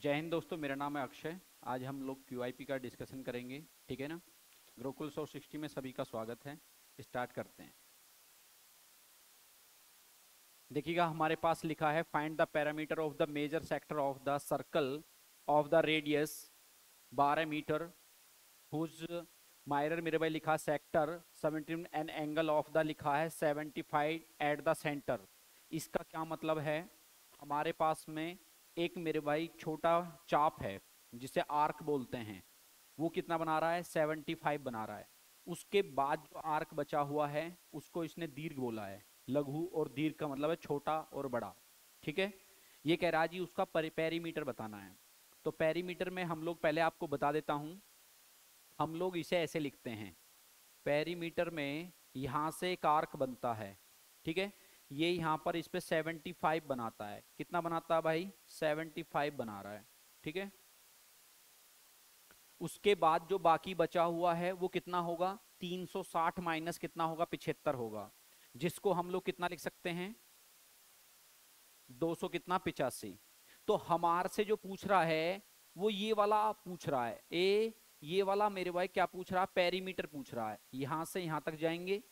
जय हिंद दोस्तों, मेरा नाम है अक्षय। आज हम लोग क्यूआईपी का डिस्कशन करेंगे, ठीक है ना। गुरुकुल 160 में सभी का स्वागत है। स्टार्ट करते हैं। देखिएगा, हमारे पास लिखा है find the parameter of the major sector of the circle of the radius 12 metre whose मायरर मेरे भाई लिखा sector 17 and angle of the लिखा है 75 एट द सेंटर। इसका क्या मतलब है? हमारे पास में एक मेरे भाई छोटा चाप है जिसे आर्क बोलते हैं। वो कितना बना रहा है? 75 बना रहा है। उसके बाद जो आर्क बचा हुआ है उसको इसने दीर्घ बोला है। लघु और दीर्घ का मतलब है छोटा और बड़ा। ठीक है। ये कह रहा है जी उसका पेरीमीटर बताना है। तो पेरीमीटर में हम लोग पहले आपको बता देता हूं। हम लोग इसे ऐसे लिखते हैं। पेरीमीटर में यहां से एक आर्क बनता है, ठीक है। ये यहां पर इस पे 75 बनाता है। कितना बनाता है भाई? 75 बना रहा है, ठीक है। उसके बाद जो बाकी बचा हुआ है वो कितना होगा? 360 माइनस कितना होगा? 75 होगा। जिसको हम लोग कितना लिख सकते हैं? 200 कितना? 85। तो हमार से जो पूछ रहा है वो ये वाला पूछ रहा है। ये वाला मेरे भाई क्या पूछ रहा है? पेरीमीटर पूछ रहा है। यहां से यहां तक जाएंगे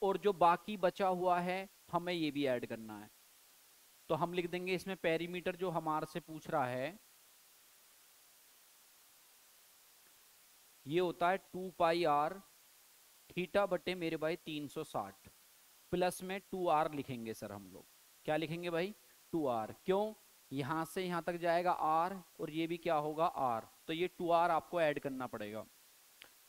और जो बाकी बचा हुआ है हमें ये भी ऐड करना है। तो हम लिख देंगे इसमें पेरीमीटर जो हमारे से पूछ रहा है ये होता है 2 पाई r थीटा बटे मेरे भाई 360 प्लस में 2r लिखेंगे सर हम लोग। क्या लिखेंगे भाई? 2r। क्यों? यहां से यहां तक जाएगा r और ये भी क्या होगा? r। तो ये 2r आपको ऐड करना पड़ेगा।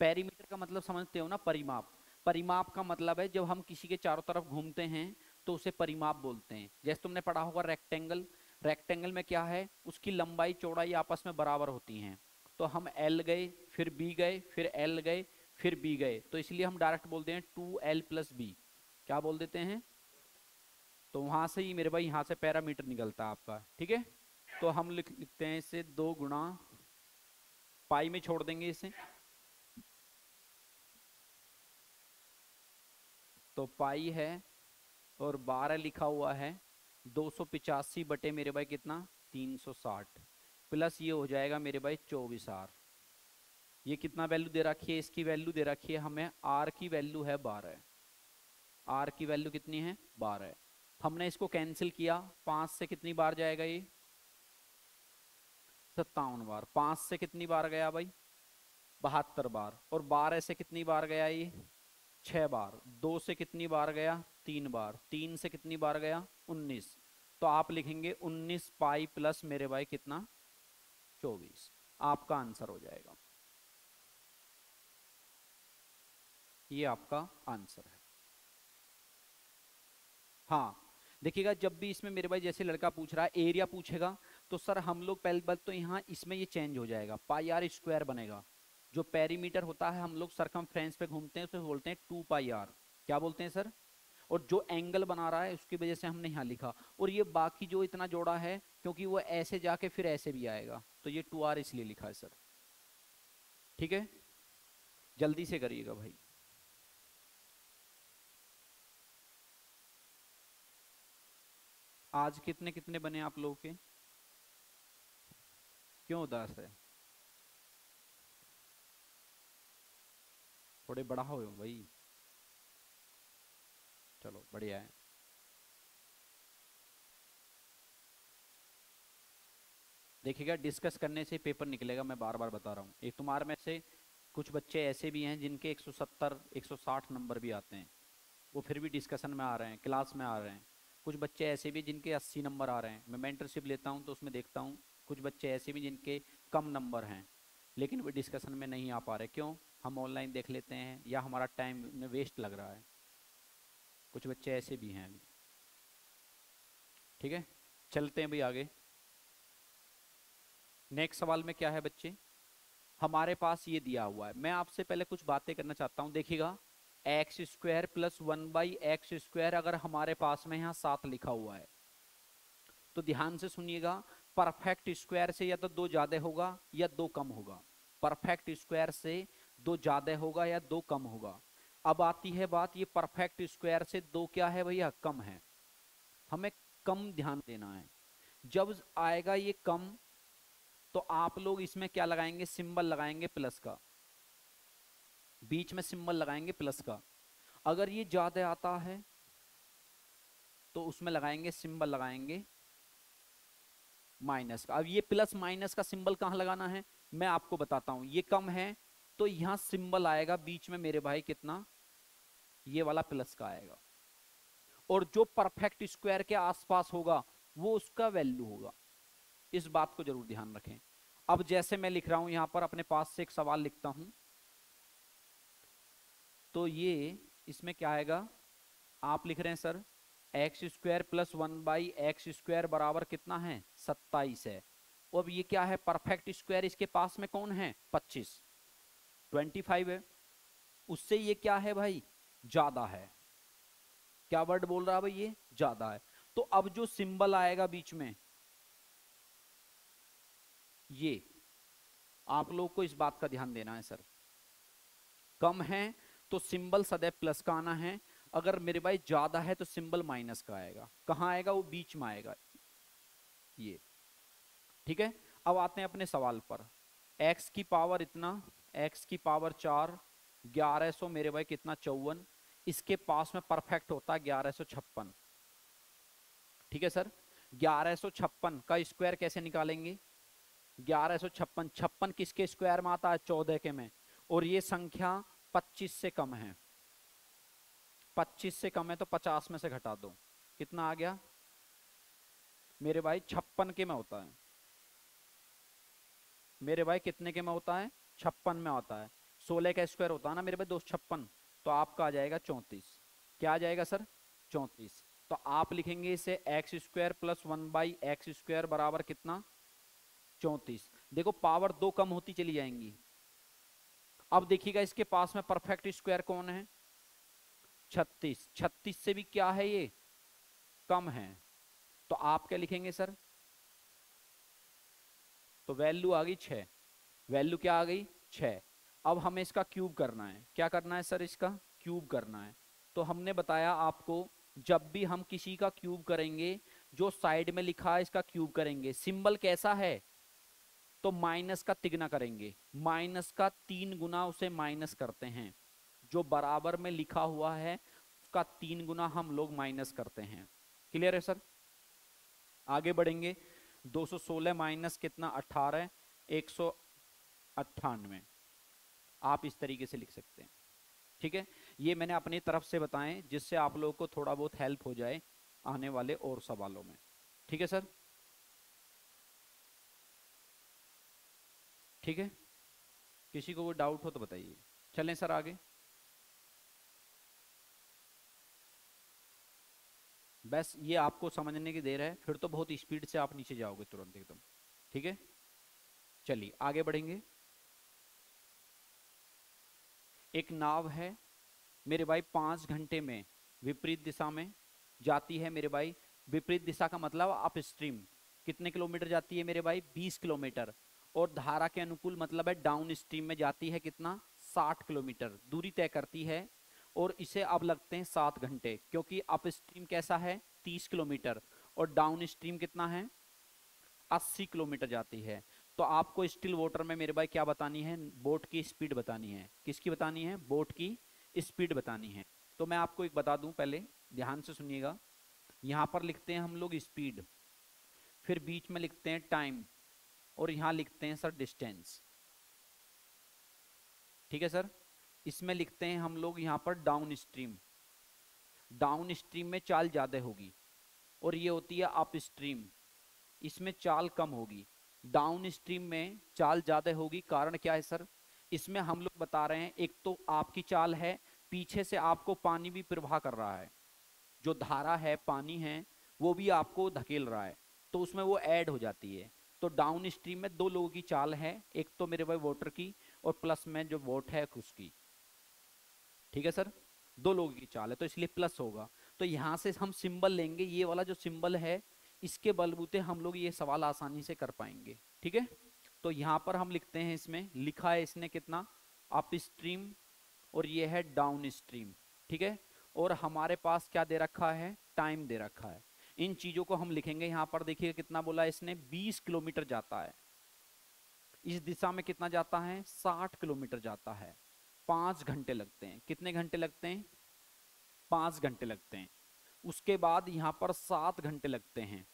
पेरीमीटर का मतलब समझते हो ना? परिमाप। परिमाप का मतलब है जब हम किसी के चारों तरफ घूमते हैं तो उसे परिमाप बोलते हैं। जैसे तुमने पढ़ा होगा रेक्टेंगल। रेक्टेंगल में क्या है? उसकी लंबाई चौड़ाई आपस में बराबर होती हैं। तो हम एल गए, फिर बी गए, फिर एल गए, फिर बी गए, तो इसलिए हम डायरेक्ट बोलते हैं 2l+b। क्या बोल देते हैं? तो वहां से ही मेरे भाई यहां से पैरामीटर निकलता है आपका, ठीक है। तो हम लिखते हैं इसे 2 गुणा पाई में छोड़ देंगे इसे। तो पाई है और 12 लिखा हुआ है। 285 बटे मेरे भाई कितना? 360 प्लस ये हो जाएगा मेरे भाई 24r। ये कितना वैल्यू दे रखी है? इसकी वैल्यू दे रखी है हमें, r की वैल्यू है 12। r की वैल्यू कितनी है? 12। हमने इसको कैंसिल किया। 5 से कितनी बार जाएगा ये? 57 बार। 5 से कितनी बार गया भाई? 72 बार। और 12 से कितनी बार गया ये? 6 बार। 2 से कितनी बार गया? 3 बार। 3 से कितनी बार गया? 19। तो आप लिखेंगे 19 पाई प्लस मेरे भाई कितना? 24। आपका आंसर हो जाएगा। ये आपका आंसर है। हाँ, देखिएगा जब भी इसमें मेरे भाई जैसे लड़का पूछ रहा है एरिया पूछेगा तो सर हम लोग पहली बात तो यहाँ इसमें ये चेंज हो जाएगा, πr² बनेगा। जो पेरीमीटर होता है हम लोग सरकमफ्रेंस पे घूमते हैं उसे बोलते हैं 2 πr। क्या बोलते हैं सर? और जो एंगल बना रहा है उसकी वजह से हमने यहाँ लिखा। और ये बाकी जो इतना जोड़ा है क्योंकि वो ऐसे जाके फिर ऐसे भी आएगा तो ये 2r इसलिए लिखा है सर। ठीक है, जल्दी से करिएगा भाई। आज कितने कितने बने आप लोगों के? क्यों उदास है? थोड़े बड़ा हो भाई। चलो बढ़िया है। देखिएगा डिस्कस करने से पेपर निकलेगा, मैं बार बार बता रहा हूँ। एक तुम्हारे में से कुछ बच्चे ऐसे भी हैं जिनके 170 160 नंबर भी आते हैं, वो फिर भी डिस्कशन में आ रहे हैं, क्लास में आ रहे हैं। कुछ बच्चे ऐसे भी जिनके 80 नंबर आ रहे हैं। मैं मेंटरशिप लेता हूँ तो उसमें देखता हूँ कुछ बच्चे ऐसे भी जिनके कम नंबर हैं लेकिन वो डिस्कशन में नहीं आ पा रहे। क्यों? हम ऑनलाइन देख लेते हैं या हमारा टाइम में वेस्ट लग रहा है। कुछ बच्चे ऐसे भी हैं अभी। ठीक है, चलते हैं भाई आगे। नेक्स्ट सवाल में क्या है बच्चे? हमारे पास ये दिया हुआ है। मैं आपसे पहले कुछ बातें करना चाहता हूं। देखिएगा x² + 1/x², अगर हमारे पास में यहाँ 7 लिखा हुआ है तो ध्यान से सुनिएगा। परफेक्ट स्क्वायर से या तो 2 ज्यादा होगा या 2 कम होगा। परफेक्ट स्क्वायर से 2 ज्यादा होगा या 2 कम होगा। अब आती है बात, ये परफेक्ट स्क्वायर से 2 क्या है भैया? कम है। हमें कम ध्यान देना है। जब आएगा ये कम, तो आप लोग इसमें क्या लगाएंगे, सिंबल लगाएंगे प्लस का, बीच में सिंबल लगाएंगे प्लस का। अगर ये ज्यादा आता है तो उसमें लगाएंगे, सिंबल लगाएंगे माइनस का। अब ये प्लस माइनस का सिंबल कहाँ लगाना है, मैं आपको बताता हूं। ये कम है तो यहां सिंबल आएगा बीच में मेरे भाई कितना, ये वाला प्लस का आएगा। और जो परफेक्ट स्क्वायर के आसपास होगा वो उसका वैल्यू होगा। इस बात को जरूर ध्यान रखें। अब जैसे मैं लिख रहा हूं यहां पर, अपने पास से एक सवाल लिखता हूं, तो ये इसमें क्या आएगा, आप लिख रहे हैं sir x square plus 1/x² बराबर कितना है, 27 है। अब ये क्या है, परफेक्ट स्क्वायर इसके पास में कौन है, 25, 25 है। उससे ये क्या है भाई, ज्यादा है। क्या वर्ड बोल रहा है भाई, ये ज्यादा है। तो अब जो सिंबल आएगा बीच में, ये आप लोग को इस बात का ध्यान देना है सर। कम है तो सिंबल सदैव प्लस का आना है। अगर मेरे भाई ज्यादा है तो सिंबल माइनस का आएगा। कहां आएगा, वो बीच में आएगा ये। ठीक है, अब आते हैं अपने सवाल पर। x की पावर इतना, x की पावर 4, 1100 मेरे भाई कितना, 54। इसके पास में परफेक्ट होता है 1156। ठीक है सर, 1156 का स्क्वायर कैसे निकालेंगे, 1156, 56 किसके स्क्वायर में आता है, 14 के में। और ये संख्या 25 से कम है, 25 से कम है तो 50 में से घटा दो, कितना आ गया मेरे भाई, 56 के में होता है। मेरे भाई कितने के में होता है, 56 में होता है। 16 का स्क्वायर होता है ना मेरे भाई 256, तो आपका आ जाएगा 34। क्या आ जाएगा सर, 34। तो आप लिखेंगे इसे x² प्लस 1/x² बराबर कितना, 34। देखो पावर 2 कम होती चली जाएंगी। अब देखिएगा इसके पास में परफेक्ट स्क्वायर कौन है, 36। 36 से भी क्या है ये, कम है। तो आप क्या लिखेंगे सर, तो वैल्यू आ गई 6। वैल्यू क्या आ गई, 6। अब हमें इसका क्यूब करना है। क्या करना है सर, इसका क्यूब करना है। तो हमने बताया आपको, जब भी हम किसी का क्यूब करेंगे, जो साइड में लिखा है इसका क्यूब करेंगे, सिंबल कैसा है, तो माइनस का तिगना करेंगे, माइनस का 3 गुना उसे माइनस करते हैं। जो बराबर में लिखा हुआ है उसका 3 गुना हम लोग माइनस करते हैं। क्लियर है सर, आगे बढ़ेंगे। 216 माइनस कितना, 18, 198। आप इस तरीके से लिख सकते हैं। ठीक है, ये मैंने अपनी तरफ से बताएं जिससे आप लोगों को थोड़ा बहुत हेल्प हो जाए आने वाले और सवालों में। ठीक है सर, ठीक है, किसी को कोई डाउट हो तो बताइए। चलें सर आगे। बस ये आपको समझने की देर है, फिर तो बहुत स्पीड से आप नीचे जाओगे तुरंत एकदम। ठीक है, चलिए आगे बढ़ेंगे। एक नाव है मेरे भाई, 5 घंटे में विपरीत दिशा में जाती है मेरे भाई। विपरीत दिशा का मतलब अप स्ट्रीम। कितने किलोमीटर जाती है मेरे भाई, 20 किलोमीटर। और धारा के अनुकूल मतलब है डाउन स्ट्रीम में जाती है कितना, 60 किलोमीटर दूरी तय करती है। और इसे अब लगते हैं 7 घंटे, क्योंकि अप स्ट्रीम कैसा है, 30 किलोमीटर, और डाउन स्ट्रीम कितना है, 80 किलोमीटर जाती है। तो आपको स्टिल वाटर में मेरे भाई क्या बतानी है, बोट की स्पीड बतानी है। किसकी बतानी है, बोट की स्पीड बतानी है। तो मैं आपको एक बता दूं, पहले ध्यान से सुनिएगा। यहां पर लिखते हैं हम लोग स्पीड, फिर बीच में लिखते हैं टाइम, और यहां लिखते हैं सर डिस्टेंस। ठीक है सर, इसमें लिखते हैं हम लोग यहां पर डाउन स्ट्रीम। डाउन स्ट्रीम में चाल ज्यादा होगी, और ये होती है अप स्ट्रीम, इसमें चाल कम होगी। डाउन स्ट्रीम में चाल ज्यादा होगी, कारण क्या है सर, इसमें हम लोग बता रहे हैं, एक तो आपकी चाल है, पीछे से आपको पानी भी प्रवाह कर रहा है, जो धारा है पानी है वो भी आपको धकेल रहा है, तो उसमें वो ऐड हो जाती है। तो डाउन स्ट्रीम में 2 लोगों की चाल है, एक तो मेरे भाई वाटर की, और प्लस में जो वोट है उसकी। ठीक है सर, 2 लोगों की चाल है तो इसलिए प्लस होगा। तो यहां से हम सिंबल लेंगे, ये वाला जो सिंबल है, इसके बलबूते हम लोग ये सवाल आसानी से कर पाएंगे। ठीक है, तो यहां पर हम लिखते हैं, इसमें लिखा है इसने कितना, अप स्ट्रीम, और ये है डाउन स्ट्रीम। ठीक है, और हमारे पास क्या दे रखा है, टाइम दे रखा है। इन चीजों को हम लिखेंगे। यहाँ पर देखिए कितना बोला इसने, 20 किलोमीटर जाता है। इस दिशा में कितना जाता है, 60 किलोमीटर जाता है। 5 घंटे लगते हैं। कितने घंटे लगते हैं, 5 घंटे लगते हैं। उसके बाद यहाँ पर 7 घंटे लगते हैं।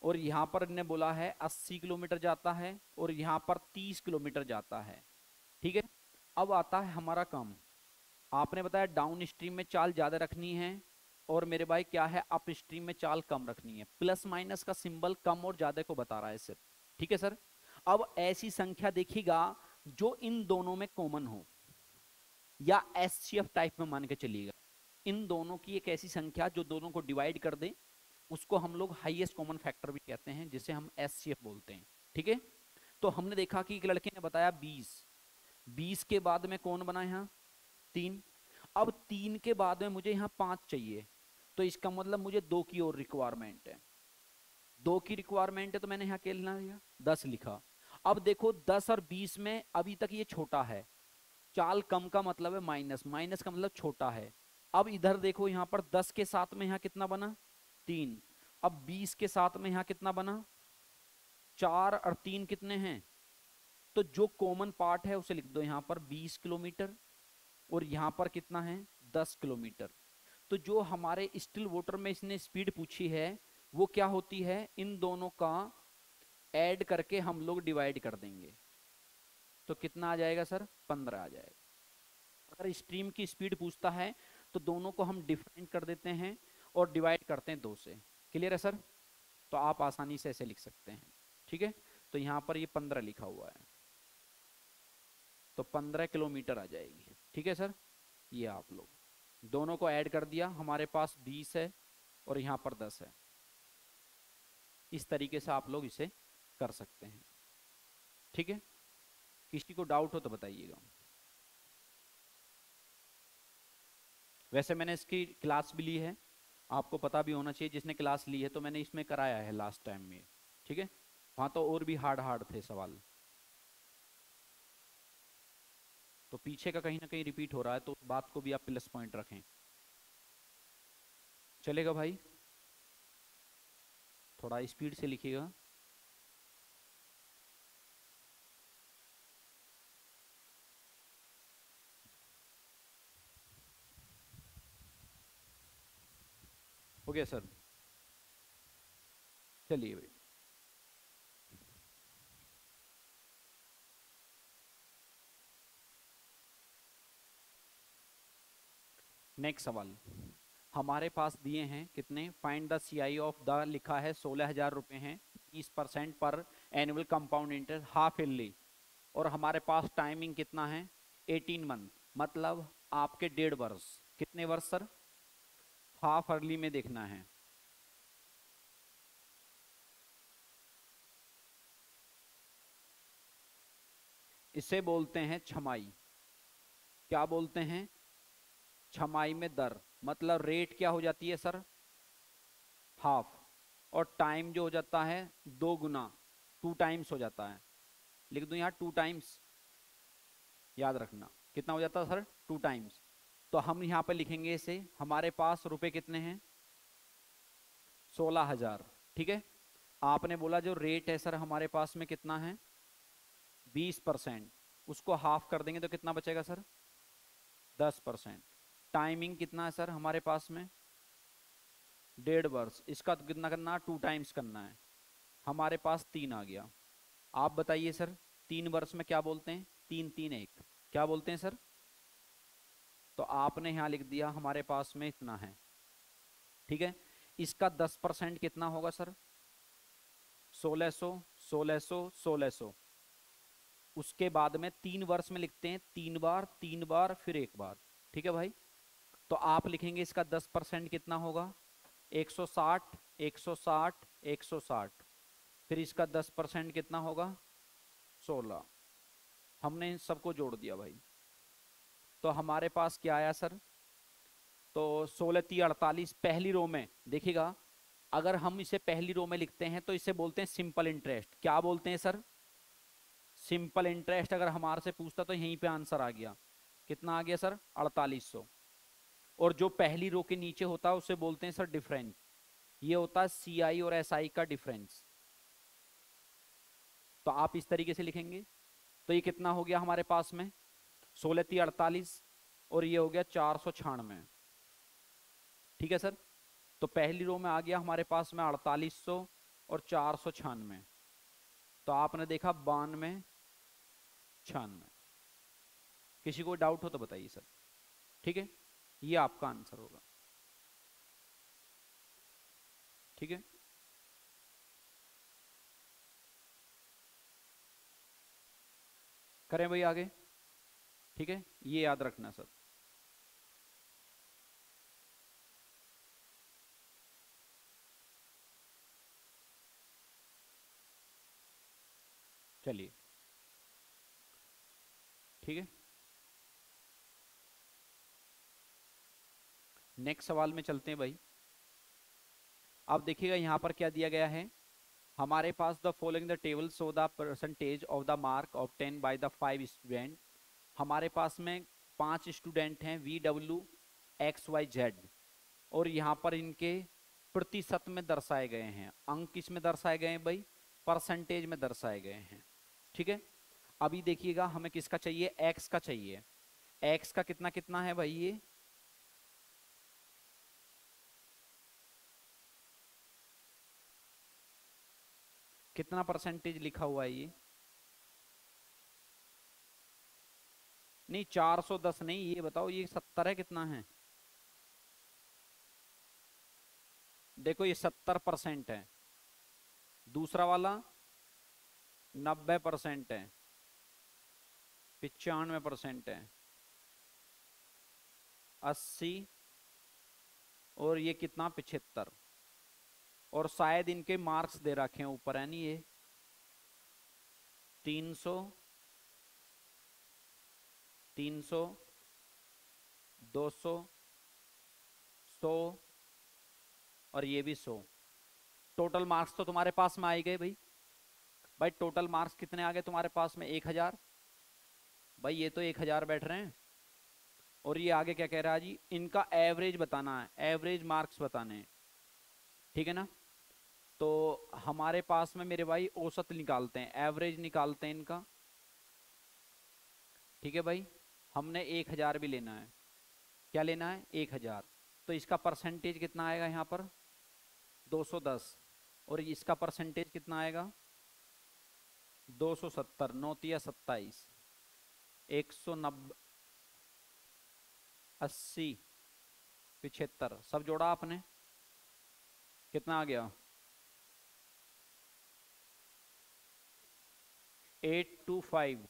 और यहाँ पर इन्हें बोला है 80 किलोमीटर जाता है, और यहाँ पर 30 किलोमीटर जाता है। ठीक है। अब आता है हमारा काम। आपने बताया डाउन स्ट्रीम में चाल ज्यादा रखनी है, और मेरे भाई क्या है, अप स्ट्रीम में चाल कम रखनी है। प्लस माइनस का सिंबल कम और ज्यादा को बता रहा है सिर्फ। ठीक है सर। अब ऐसी संख्या देखिएगा जो इन दोनों में कॉमन हो, या एचसीएफ टाइप में मान के चलिएगा। इन दोनों की एक ऐसी संख्या जो दोनों को डिवाइड कर दे, उसको हम लोग हाईएस्ट कॉमन फैक्टर भी कहते हैं, जिसे हम एचसीएफ बोलते हैं। ठीक है। तो हमने देखा कि एक लड़के ने बताया 20, 20 के बाद में कौन बना यहाँ, 3। अब 3 के बाद में मुझे यहाँ 5 चाहिए, तो इसका मतलब मुझे 2 की और रिक्वायरमेंट है। 2 की रिक्वायरमेंट है, तो मैंने यहाँ क्या लिखा, 10 लिखा। अब देखो 10 और 20 में अभी तक ये छोटा है। चाल कम का मतलब है माइनस, माइनस का मतलब छोटा है। अब इधर देखो, यहाँ पर 10 के साथ में यहाँ कितना बना, 3। अब 20 के साथ में यहाँ कितना बना, 4, और 3 कितने हैं। तो जो कॉमन पार्ट है उसे लिख दो यहाँ पर 20 किलोमीटर, और यहाँ पर कितना है, 10 किलोमीटर। तो जो हमारे स्टिल वाटर में इसने स्पीड पूछी है, वो क्या होती है, इन दोनों का ऐड करके हम लोग डिवाइड कर देंगे। तो कितना आ जाएगा सर, 15 आ जाएगा। अगर स्ट्रीम की स्पीड पूछता है तो दोनों को हम डिफाइन कर देते हैं और डिवाइड करते हैं 2 से। क्लियर है सर। तो आप आसानी से ऐसे लिख सकते हैं। ठीक है। तो यहाँ पर ये 15 लिखा हुआ है, तो 15 किलोमीटर आ जाएगी। ठीक है सर। ये आप लोग दोनों को ऐड कर दिया, हमारे पास 20 है और यहाँ पर 10 है। इस तरीके से आप लोग इसे कर सकते हैं। ठीक है। किसी को डाउट हो तो बताइएगा। वैसे मैंने इसकी क्लास भी ली है, आपको पता भी होना चाहिए। जिसने क्लास ली है तो मैंने इसमें कराया है लास्ट टाइम में। ठीक है। वहां तो और भी हार्ड हार्ड थे सवाल, तो पीछे का कहीं ना कहीं रिपीट हो रहा है, तो उस बात को भी आप प्लस पॉइंट रखें। चलेगा भाई, थोड़ा स्पीड से लिखिएगा। हो गया सर। चलिए भाई, नेक्स्ट सवाल हमारे पास दिए हैं कितने, find the CI of the, लिखा है 16,000 रुपए हैं, 20% पर annual compound interest half yearly, और हमारे पास टाइमिंग कितना है, 18 मंथ, मतलब आपके 1.5 वर्ष। कितने वर्ष सर, हाफ ईयरली में देखना है। इसे बोलते हैं छमाई। क्या बोलते हैं, छमाई में दर, मतलब रेट क्या हो जाती है सर, हाफ, और टाइम जो हो जाता है 2 गुना, 2 टाइम्स हो जाता है। लिख दूं यहाँ 2 टाइम्स, याद रखना कितना हो जाता है सर, 2 टाइम्स। तो हम यहाँ पे लिखेंगे इसे, हमारे पास रुपए कितने हैं, 16,000। ठीक है। आपने बोला जो रेट है सर हमारे पास में कितना है, 20%, उसको हाफ कर देंगे तो कितना बचेगा सर, 10%। टाइमिंग कितना है सर हमारे पास में, 1.5 वर्ष, इसका तो कितना करना, 2 टाइम्स करना है। हमारे पास 3 आ गया। आप बताइए सर, 3 वर्ष में क्या बोलते हैं, 3 3 1, क्या बोलते हैं सर। तो आपने यहाँ लिख दिया हमारे पास में इतना है। ठीक है। इसका 10% कितना होगा सर, 1600, 1600, 1600। उसके बाद में 3 वर्ष में लिखते हैं 3 बार, 3 बार, फिर 1 बार। ठीक है भाई। तो आप लिखेंगे इसका 10% कितना होगा, 160, 160, 160। फिर इसका 10% कितना होगा, 16। हमने इन सबको जोड़ दिया भाई, तो हमारे पास क्या आया सर, तो 16 3 48 पहली रो में देखिएगा। अगर हम इसे पहली रो में लिखते हैं तो इसे बोलते हैं सिंपल इंटरेस्ट। क्या बोलते हैं सर, सिंपल इंटरेस्ट। अगर हमारे से पूछता तो यहीं पे आंसर आ गया, कितना आ गया सर, 4800। और जो पहली रो के नीचे होता है उसे बोलते हैं सर डिफरेंस, ये होता है CI और SI का डिफरेंस। तो आप इस तरीके से लिखेंगे। तो ये कितना हो गया हमारे पास में, 16×3 = 48 और ये हो गया 496। ठीक है सर। तो पहली रो में आ गया हमारे पास में 4800 और 496। तो आपने देखा 92, 96। किसी को डाउट हो तो बताइए सर। ठीक है, ये आपका आंसर होगा। ठीक है, करें भाई आगे। ठीक है, ये याद रखना सर। चलिए, ठीक है, नेक्स्ट सवाल में चलते हैं भाई। अब देखिएगा यहाँ पर क्या दिया गया है हमारे पास, the following the table show the percentage of the mark obtain by the 5 student. हमारे पास में 5 स्टूडेंट हैं VW XYZ, और यहाँ पर इनके प्रतिशत में दर्शाए गए हैं। अंक किस में दर्शाए गए हैं भाई, परसेंटेज में दर्शाए गए हैं। ठीक है, अभी देखिएगा हमें किसका चाहिए, एक्स का चाहिए। एक्स का कितना कितना है भाई, ये कितना परसेंटेज लिखा हुआ है ये, नहीं 410 नहीं, ये बताओ ये 70 है कितना है। देखो ये 70% है, दूसरा वाला 90% है, 95% है, 80, और ये कितना 75। और शायद इनके मार्क्स दे रखे हैं ऊपर, है नहीं, ये 300, 300, 200, 100 और ये भी 100। टोटल मार्क्स तो तुम्हारे पास में आए गए भाई। भाई टोटल मार्क्स कितने आ गए तुम्हारे पास में, 1000। भाई ये तो 1000 बैठ रहे हैं। और ये आगे क्या कह रहा है जी, इनका एवरेज बताना है, एवरेज मार्क्स बताने हैं। ठीक है ना। तो हमारे पास में मेरे भाई औसत निकालते हैं, एवरेज निकालते हैं इनका। ठीक है भाई, हमने 1000 भी लेना है। क्या लेना है, 1000। तो इसका परसेंटेज कितना आएगा यहाँ पर, 210। और इसका परसेंटेज कितना आएगा, 270, 9×3 = 27, 190, 80, 75, सब जोड़ा आपने, कितना आ गया, 825,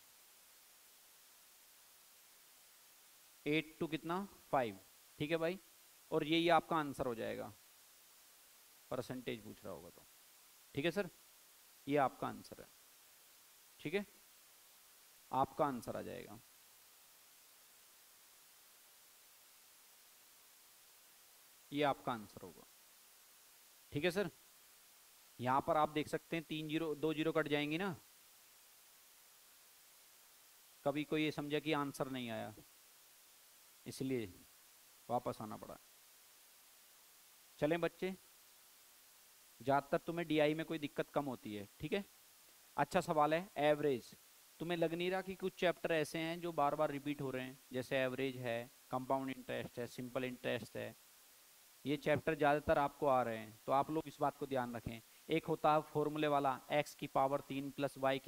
82 कितना 5। ठीक है भाई, और यही आपका आंसर हो जाएगा, परसेंटेज पूछ रहा होगा तो। ठीक है सर, ये आपका आंसर है। ठीक है, आपका आंसर आ जाएगा। ये आपका आंसर होगा। ठीक है सर, यहां पर आप देख सकते हैं 3 जीरो 2 जीरो कट जाएंगी ना। कभी कोई ये समझा कि आंसर नहीं आया, इसलिए वापस आना पड़ा। चलें बच्चे, ज्यादातर तुम्हें DI में कोई दिक्कत कम होती है। ठीक है, अच्छा सवाल है, एवरेज। तुम्हें लग नहीं रहा कि कुछ चैप्टर ऐसे हैं जो बार बार रिपीट हो रहे हैं, जैसे एवरेज है, कंपाउंड इंटरेस्ट है, सिंपल इंटरेस्ट है। ये चैप्टर ज्यादातर आपको आ रहे हैं, तो आप लोग इस बात को ध्यान रखें। एक होता है फॉर्मूले वाला, x⁻³ + y⁻³ +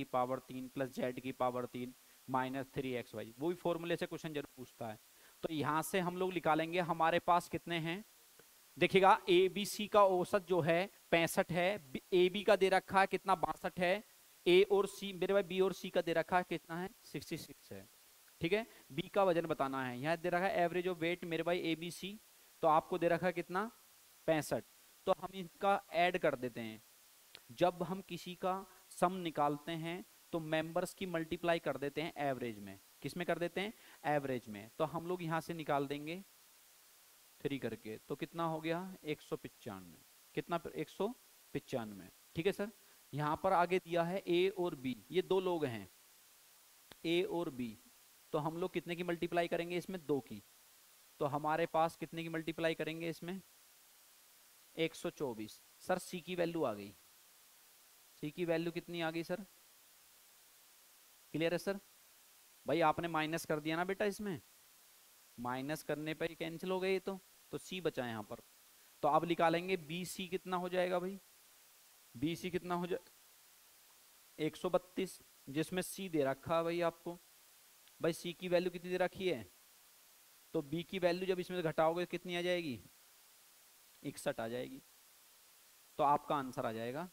z⁻³ -3xy, वो भी फॉर्मूले से क्वेश्चन जरूर पूछता है। तो यहाँ से हम लोग निकालेंगे, हमारे पास कितने हैं। देखिएगा ABC का औसत जो है 65 है, AB का दे रखा है कितना, 62 है। A और C, मेरे भाई B और C का दे रखा है कितना है, 66 है। ठीक है, B का वजन बताना है, यहाँ दे रखा है एवरेज ऑफ वेट मेरे भाई ABC, तो आपको दे रखा है कितना, 65। तो हम इनका ऐड कर देते हैं। जब हम किसी का सम निकालते हैं तो मेंबर्स की मल्टीप्लाई कर देते हैं एवरेज में। किस में कर देते हैं, एवरेज में। तो हम लोग यहां से निकाल देंगे 3 करके, तो कितना हो गया, 195। कितना, 195। ठीक है सर, यहां पर आगे दिया है A और B, ये दो लोग हैं A और B। तो हम लोग कितने की मल्टीप्लाई करेंगे इसमें, 2 की। तो हमारे पास कितने की मल्टीप्लाई करेंगे इसमें, 124। सर सी की वैल्यू आ गई, सी की वैल्यू कितनी आ गई सर? क्लियर है सर? भाई आपने माइनस कर दिया ना बेटा, इसमें माइनस करने पर ही कैंसिल हो गए ये तो सी बचा यहाँ पर। तो अब निकालेंगे बी सी कितना हो जाएगा भाई, बी सी कितना हो जाए 132, जिसमें सी दे रखा है भाई आपको। भाई सी की वैल्यू कितनी दे रखी है, तो बी की वैल्यू जब इसमें से घटाओगे कितनी आ जाएगी, 61 आ जाएगी। तो आपका आंसर आ जाएगा,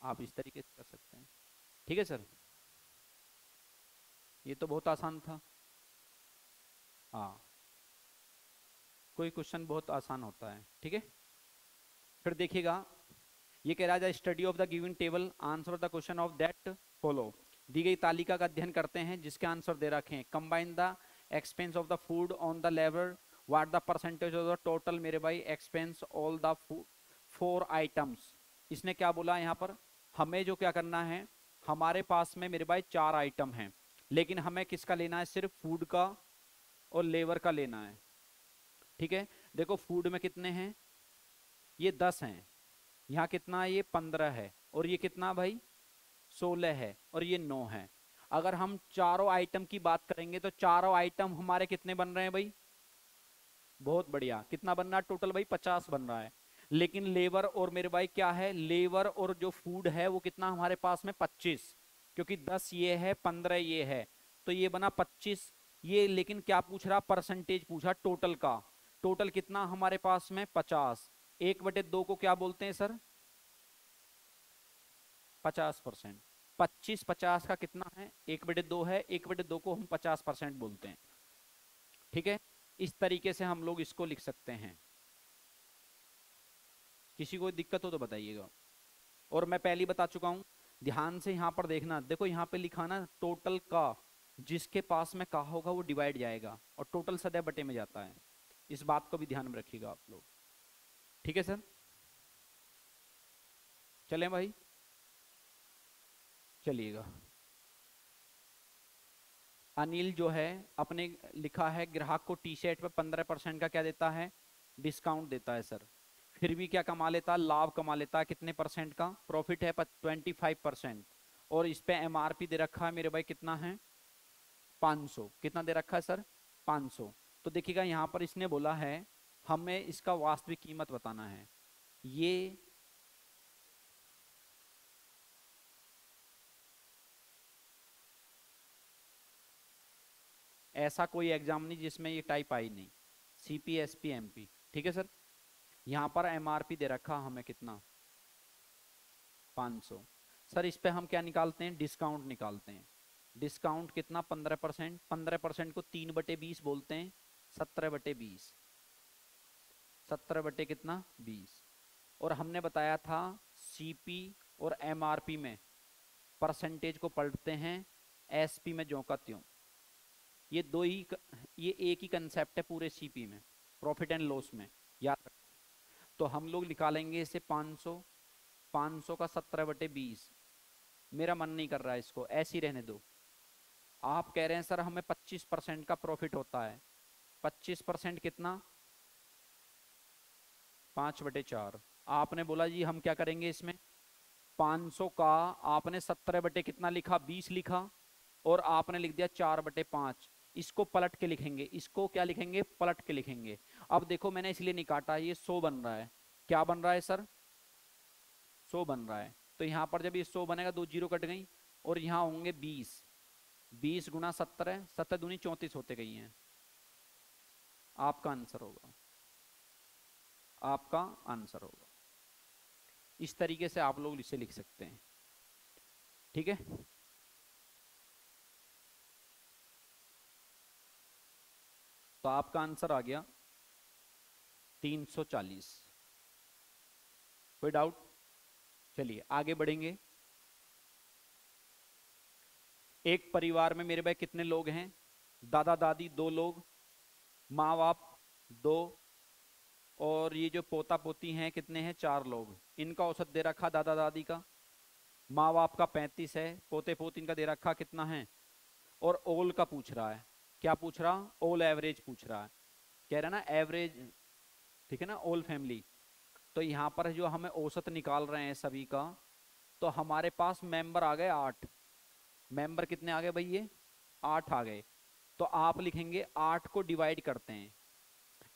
आप इस तरीके से कर सकते हैं। ठीक है सर, ये तो बहुत आसान था। हाँ, कोई क्वेश्चन बहुत आसान होता है। ठीक है, फिर देखिएगा, ये कह रहा है study of the given table answer the question of that follow. दी गई तालिका का अध्ययन करते हैं जिसके आंसर दे रखे हैं। Combine the expense of the food on the labour, what the percentage of the total मेरे भाई एक्सपेंस ऑल द 4 आइटम्स। इसने क्या बोला यहाँ पर, हमें जो क्या करना है, हमारे पास में मेरे भाई 4 आइटम हैं, लेकिन हमें किसका लेना है, सिर्फ फूड का और लेबर का लेना है। ठीक है, देखो फूड में कितने हैं, ये 10 हैं, यहाँ कितना है, ये 15 है, और ये कितना भाई 16 है, और ये 9 है। अगर हम चारों आइटम की बात करेंगे तो चारों आइटम हमारे कितने बन रहे हैं भाई, बहुत बढ़िया, कितना बन रहा है टोटल भाई, 50 बन रहा है। लेकिन लेबर और मेरे भाई क्या है, लेबर और जो फूड है वो कितना हमारे पास में 25, क्योंकि 10 ये है 15 ये है, तो ये बना 25। ये लेकिन क्या पूछ रहा, परसेंटेज पूछा टोटल का। टोटल कितना हमारे पास में 50, 1/2 को क्या बोलते हैं सर, 50%। 25 50 का कितना है, 1/2 है, 1/2 को हम 50% बोलते हैं। ठीक है, इस तरीके से हम लोग इसको लिख सकते हैं। किसी को दिक्कत हो तो बताइएगा। और मैं पहले ही बता चुका हूं, ध्यान से यहां पर देखना, देखो यहां पे लिखा ना टोटल का, जिसके पास में का होगा वो डिवाइड जाएगा, और टोटल सदैव बटे में जाता है। इस बात को भी ध्यान में रखिएगा आप लोग। ठीक है सर, चलें भाई, चलिएगा। अनिल जो है अपने लिखा है ग्राहक को टी शर्ट पे 15% का क्या देता है, डिस्काउंट देता है सर। फिर भी क्या कमा लेता, लाभ कमा लेता, कितने परसेंट का प्रॉफिट है, 25%। और इस पे एमआरपी दे रखा है मेरे भाई कितना है, 500। कितना दे रखा है सर, 500। तो देखिएगा यहाँ पर इसने बोला है हमें इसका वास्तविक कीमत बताना है। ये ऐसा कोई एग्जाम नहीं जिसमें ये टाइप आई नहीं, सीपी एसपी एमपी। ठीक है सर, यहाँ पर एमआरपी दे रखा हमें कितना, 500। सर इस पे हम क्या निकालते हैं, डिस्काउंट निकालते हैं। डिस्काउंट कितना, 15%। 15% को 3/20 बोलते हैं, 17/20। 17 बटे कितना, 20। और हमने बताया था सीपी और एमआरपी में परसेंटेज को पलटते हैं एसपी में ज्यों का त्यों। ये दो ही ये एक ही कंसेप्ट है पूरे सीपी में, प्रॉफिट एंड लॉस में, याद रखना। तो हम लोग निकालेंगे इसे 500। 500 का 17/20। मेरा मन नहीं कर रहा है, इसको ऐसे ही रहने दो। आप कह रहे हैं सर हमें 25% का प्रॉफिट होता है, 25% कितना, 5/4। आपने बोला जी हम क्या करेंगे इसमें, 500 का आपने 17 बटे कितना लिखा, 20 लिखा, और आपने लिख दिया 4/5। इसको पलट के लिखेंगे, इसको क्या लिखेंगे, पलट के लिखेंगे। अब देखो मैंने इसलिए नहीं काटा, ये 100 बन रहा है। क्या बन रहा है सर, 100 बन रहा है। तो यहाँ पर जब ये 100 बनेगा, 2 जीरो कट गई, और यहाँ होंगे 20। 20 गुना 17, 17 दूनी 34 होते गई हैं। आपका आंसर होगा, आपका आंसर होगा। इस तरीके से आप लोग इसे लिख सकते हैं। ठीक है, तो आपका आंसर आ गया 340। कोई डाउट? चलिए आगे बढ़ेंगे। एक परिवार में मेरे भाई कितने लोग हैं, दादा दादी 2 लोग, माँ बाप 2, और ये जो पोता पोती हैं कितने हैं, 4 लोग। इनका औसत दे रखा दादा दादी का, माँ बाप का 35 है, पोते पोती इनका दे रखा कितना है, और ओल का पूछ रहा है। क्या पूछ रहा, ओल एवरेज पूछ रहा है, कह रहा है ना एवरेज। ठीक है ना, ओल फैमिली। तो यहाँ पर जो हमें औसत निकाल रहे हैं सभी का, तो हमारे पास मेंबर आ गए 8। मेंबर कितने आ गए भाई? ये 8 आ गए। तो आप लिखेंगे 8 को डिवाइड करते हैं।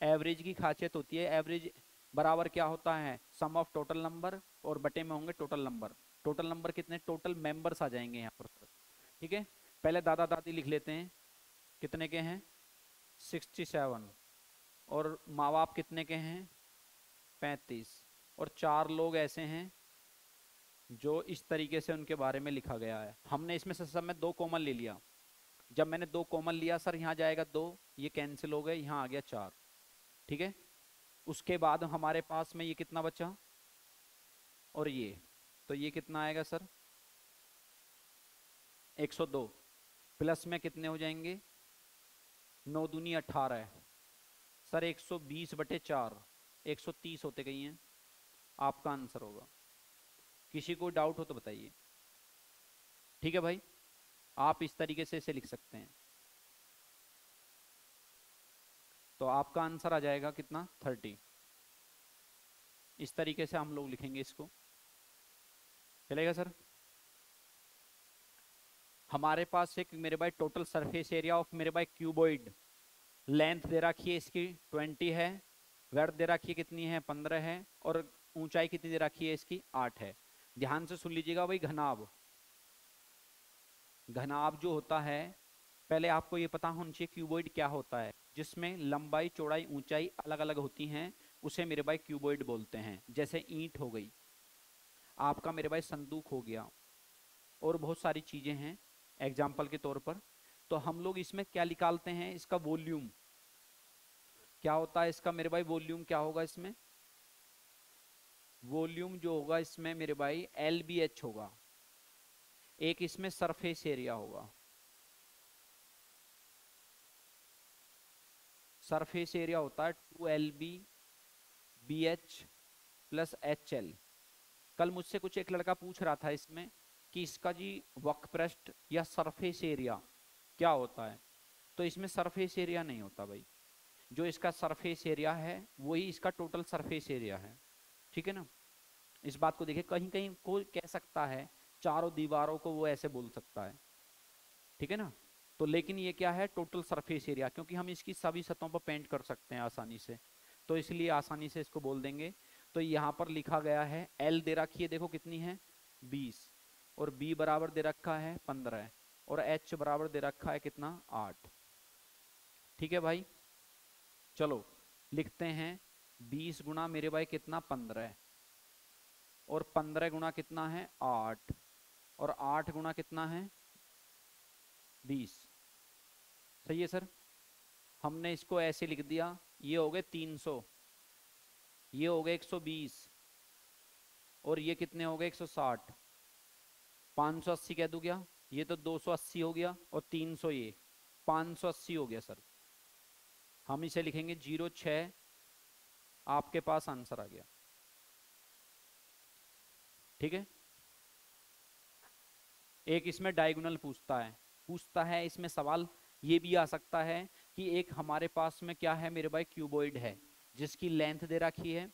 एवरेज की खासियत होती है, एवरेज बराबर क्या होता है? सम ऑफ टोटल नंबर और बटे में होंगे टोटल नंबर। टोटल नंबर कितने? टोटल मेंबर्स आ जाएंगे यहाँ पर सर। ठीक है, पहले दादा दादी लिख लेते हैं, कितने के हैं? 67। और माँ बाप कितने के हैं? 35। और 4 लोग ऐसे हैं जो इस तरीके से उनके बारे में लिखा गया है। हमने इसमें से सब में 2 कॉमन ले लिया। जब मैंने 2 कॉमन लिया सर, यहाँ जाएगा 2, ये कैंसिल हो गए, यहाँ आ गया 4। ठीक है, उसके बाद हमारे पास में ये कितना बचा? और ये, तो ये कितना आएगा सर? 102। प्लस में कितने हो जाएंगे? 9 दूनी 18 सर, 120/4, 130 होते गई हैं। आपका आंसर होगा। किसी को डाउट हो तो बताइए। ठीक है भाई, आप इस तरीके से इसे लिख सकते हैं। तो आपका आंसर आ जाएगा कितना? 30। इस तरीके से हम लोग लिखेंगे इसको। चलेगा सर? हमारे पास एक मेरे भाई टोटल सरफेस एरिया ऑफ मेरे भाई क्यूबॉइड, लेंथ दे रखी है इसकी 20 है, वर्थ दे रखी है कितनी है? 15 है, और ऊंचाई कितनी दे रखी है इसकी? 8 है। ध्यान से सुन लीजिएगा भाई, घनाभ, घनाभ जो होता है, पहले आपको ये पता होना चाहिए क्यूबॉइड क्या होता है। जिसमें लंबाई चौड़ाई ऊंचाई अलग अलग होती हैं, उसे मेरे भाई क्यूबॉइड बोलते हैं। जैसे ईंट हो गई, आपका मेरे भाई संदूक हो गया, और बहुत सारी चीजें हैं एग्जाम्पल के तौर पर। तो हम लोग इसमें क्या निकालते हैं? इसका वॉल्यूम क्या होता है? इसका मेरे भाई वॉल्यूम क्या होगा इसमें? वॉल्यूम जो होगा इसमें मेरे भाई LBH होगा। एक इसमें सरफेस एरिया होगा, सरफेस एरिया होता है 2LB/BH + HL। कल मुझसे कुछ एक लड़का पूछ रहा था इसमें कि इसका जी वक्रपृष्ठ या सरफेस एरिया क्या होता है। तो इसमें सरफेस एरिया नहीं होता भाई, जो इसका सरफेस एरिया है वही इसका टोटल सरफेस एरिया है। ठीक है ना? इस बात को देखिए, कहीं कहीं कोई कह सकता है चारों दीवारों को वो ऐसे बोल सकता है। ठीक है ना? तो लेकिन ये क्या है? टोटल सरफेस एरिया, क्योंकि हम इसकी सभी सतहों पर पेंट कर सकते हैं आसानी से, तो इसलिए आसानी से इसको बोल देंगे। तो यहाँ पर लिखा गया है L दे रखी है, देखो कितनी है? 20। और B बराबर दे रखा है 15, और H बराबर दे रखा है कितना? 8। ठीक है भाई, चलो लिखते हैं। 20 गुना मेरे भाई कितना? 15, और 15 गुना कितना है? 8, और 8 गुना कितना है? 20। सही है सर? हमने इसको ऐसे लिख दिया, ये हो गए 300, ये हो गए 120, और ये कितने हो गए? 160। 580 कह दूं क्या? ये तो 280 हो गया, और 300, ये 580 हो गया सर। हम इसे लिखेंगे 06। आपके पास आंसर आ गया। ठीक है, एक इसमें डायगोनल पूछता है इसमें सवाल ये भी आ सकता है कि एक हमारे पास में क्या है मेरे भाई? क्यूबॉइड है, जिसकी लेंथ दे रखी है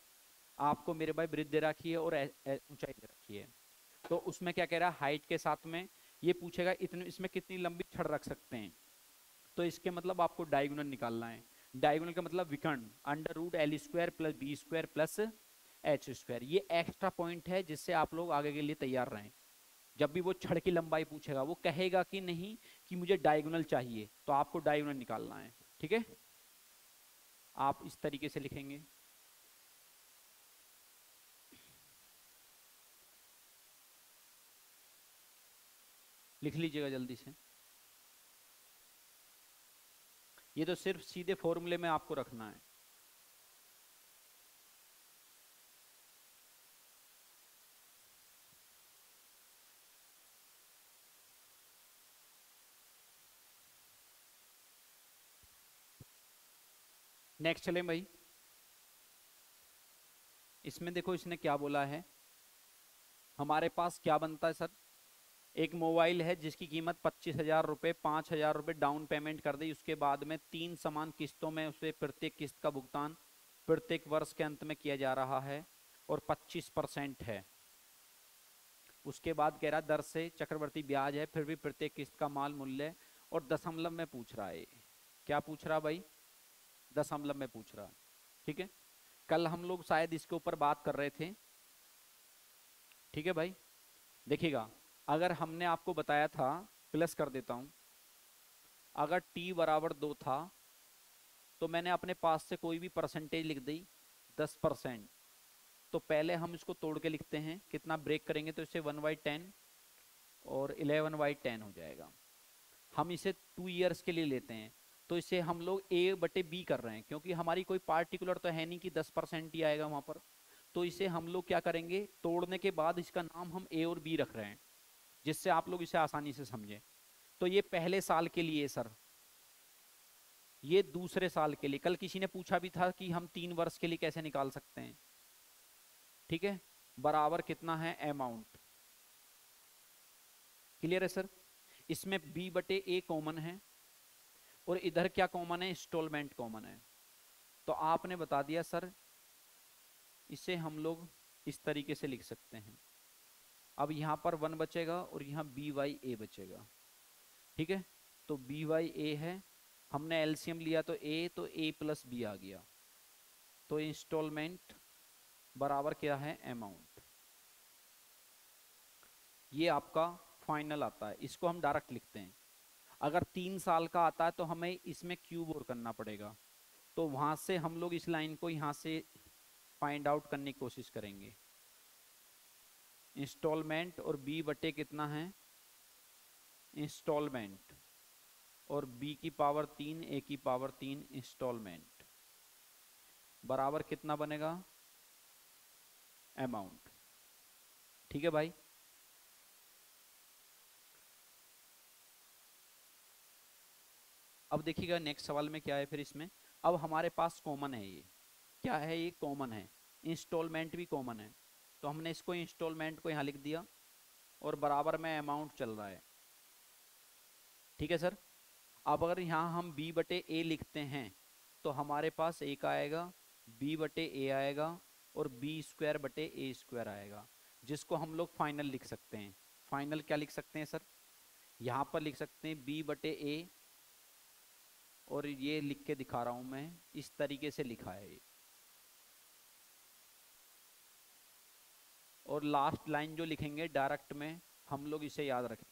आपको मेरे भाई, ब्रेथ दे रखी है, और ऊंचाई दे रखी है। तो उसमें क्या कह रहा है? हाइट के साथ में ये पूछेगा इतने, इसमें कितनी लंबी छड़ रख सकते हैं। तो इसके मतलब आपको डायगोनल निकालना है। डायगोनल का मतलब विकर्ण, √L² + B² + H²। ये एक्स्ट्रा पॉइंट है जिससे आप लोग आगे के लिए तैयार रहें। जब भी वो छड़ की लंबाई पूछेगा, वो कहेगा कि नहीं कि मुझे डायगोनल चाहिए, तो आपको डायगोनल निकालना है। ठीक है, आप इस तरीके से लिखेंगे। लिख लीजिएगा जल्दी से, ये तो सिर्फ सीधे फॉर्मूले में आपको रखना है। नेक्स्ट चलें भाई। इसमें देखो इसने क्या बोला है, हमारे पास क्या बनता है सर? एक मोबाइल है जिसकी कीमत 25,000 रुपये, 5,000 रुपये डाउन पेमेंट कर दी, उसके बाद में 3 समान किस्तों में उसे प्रत्येक किस्त का भुगतान प्रत्येक वर्ष के अंत में किया जा रहा है। और 25% है। उसके बाद कह रहा दर से चक्रवर्ती ब्याज है, फिर भी प्रत्येक किस्त का माल मूल्य और दशमलव में पूछ रहा है। क्या पूछ रहा भाई? दशमलव में पूछ रहा। ठीक है, कल हम लोग शायद इसके ऊपर बात कर रहे थे। ठीक है भाई, देखिएगा, अगर हमने आपको बताया था, प्लस कर देता हूं, अगर टी बराबर 2 था तो मैंने अपने पास से कोई भी परसेंटेज लिख दी 10%। तो पहले हम इसको तोड़ के लिखते हैं, कितना ब्रेक करेंगे तो इसे 1/10 और 11/10 हो जाएगा। हम इसे 2 ईयर्स के लिए लेते हैं, तो इसे हम लोग A/B कर रहे हैं, क्योंकि हमारी कोई पार्टिकुलर तो है नहीं कि 10% ही आएगा वहां पर। तो इसे हम लोग क्या करेंगे, तोड़ने के बाद इसका नाम हम A और B रख रहे हैं, जिससे आप लोग इसे आसानी से समझें। तो ये पहले साल के लिए सर, ये दूसरे साल के लिए। कल किसी ने पूछा भी था कि हम 3 वर्ष के लिए कैसे निकाल सकते हैं। ठीक है, बराबर कितना है अमाउंट। क्लियर है सर? इसमें B/A कॉमन है और इधर क्या कॉमन है, इंस्टॉलमेंट कॉमन है। तो आपने बता दिया सर, इसे हम लोग इस तरीके से लिख सकते हैं। अब यहां पर 1 बचेगा और यहां B/A बचेगा। ठीक है, तो B/A है, हमने एलसीएम लिया तो A+B आ गया। तो इंस्टॉलमेंट बराबर क्या है अमाउंट। ये आपका फाइनल आता है, इसको हम डायरेक्ट लिखते हैं। अगर 3 साल का आता है तो हमें इसमें क्यूब और करना पड़ेगा, तो वहां से हम लोग इस लाइन को यहां से फाइंड आउट करने की कोशिश करेंगे। इंस्टॉलमेंट और B/, कितना है इंस्टॉलमेंट, और B⁻3 A⁻3 इंस्टॉलमेंट बराबर कितना बनेगा अमाउंट। ठीक है भाई, अब देखिएगा नेक्स्ट सवाल में क्या है फिर इसमें। अब हमारे पास कॉमन है, ये क्या है, ये कॉमन है, इंस्टॉलमेंट भी कॉमन है। तो हमने इसको इंस्टॉलमेंट को यहाँ लिख दिया और बराबर में अमाउंट चल रहा है। ठीक है सर, अब अगर यहाँ हम B/A लिखते हैं तो हमारे पास एक आएगा, B/A आएगा और B²/A² आएगा, जिसको हम लोग फाइनल लिख सकते हैं। फाइनल क्या लिख सकते हैं सर, यहाँ पर लिख सकते हैं B/A, और ये लिख के दिखा रहा हूं मैं, इस तरीके से लिखा है ये। और लास्ट लाइन जो लिखेंगे डायरेक्ट में, हम लोग इसे याद रखें।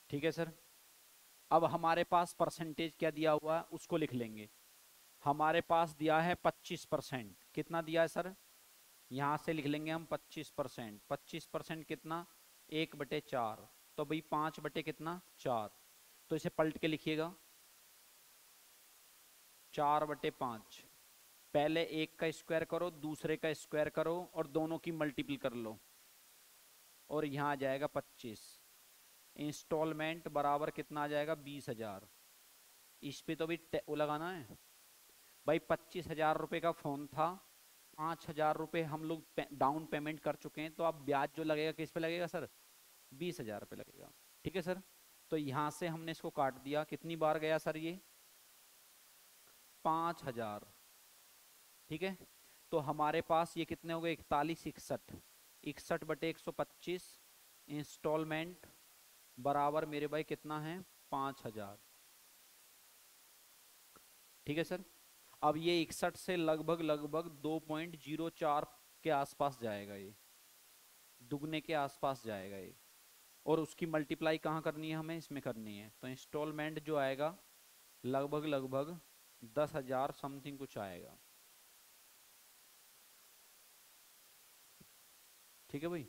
ठीक है सर, अब हमारे पास परसेंटेज क्या दिया हुआ है उसको लिख लेंगे। हमारे पास दिया है 25%। कितना दिया है सर, यहां से लिख लेंगे हम 25%। 25% कितना, 1/4। तो भाई 5 कितना 4। तो इसे पलट के लिखिएगा, 4/5। पहले एक का स्क्वायर करो, दूसरे का स्क्वायर करो और दोनों की मल्टीपल कर लो, और यहाँ आ जाएगा 25। इंस्टॉलमेंट बराबर कितना आ जाएगा 20,000। इस पे तो भी वो लगाना है भाई। 25,000 रुपये का फोन था, 5,000 रुपये हम लोग डाउन पेमेंट कर चुके हैं, तो अब ब्याज जो लगेगा किस पे लगेगा सर, 20,000 रुपये लगेगा। ठीक है सर, तो यहां से हमने इसको काट दिया, कितनी बार गया सर ये, 5,000। ठीक है, तो हमारे पास ये कितने हो गए, 41, 61। 61/125 इंस्टॉलमेंट बराबर मेरे भाई कितना है, 5,000। ठीक है सर, अब ये 61 से लगभग लगभग 2.04 के आसपास जाएगा, ये दुगने के आसपास जाएगा ये। और उसकी मल्टीप्लाई कहाँ करनी है, हमें इसमें करनी है। तो इंस्टॉलमेंट जो आएगा लगभग लगभग 10,000 समथिंग कुछ आएगा। ठीक है भाई,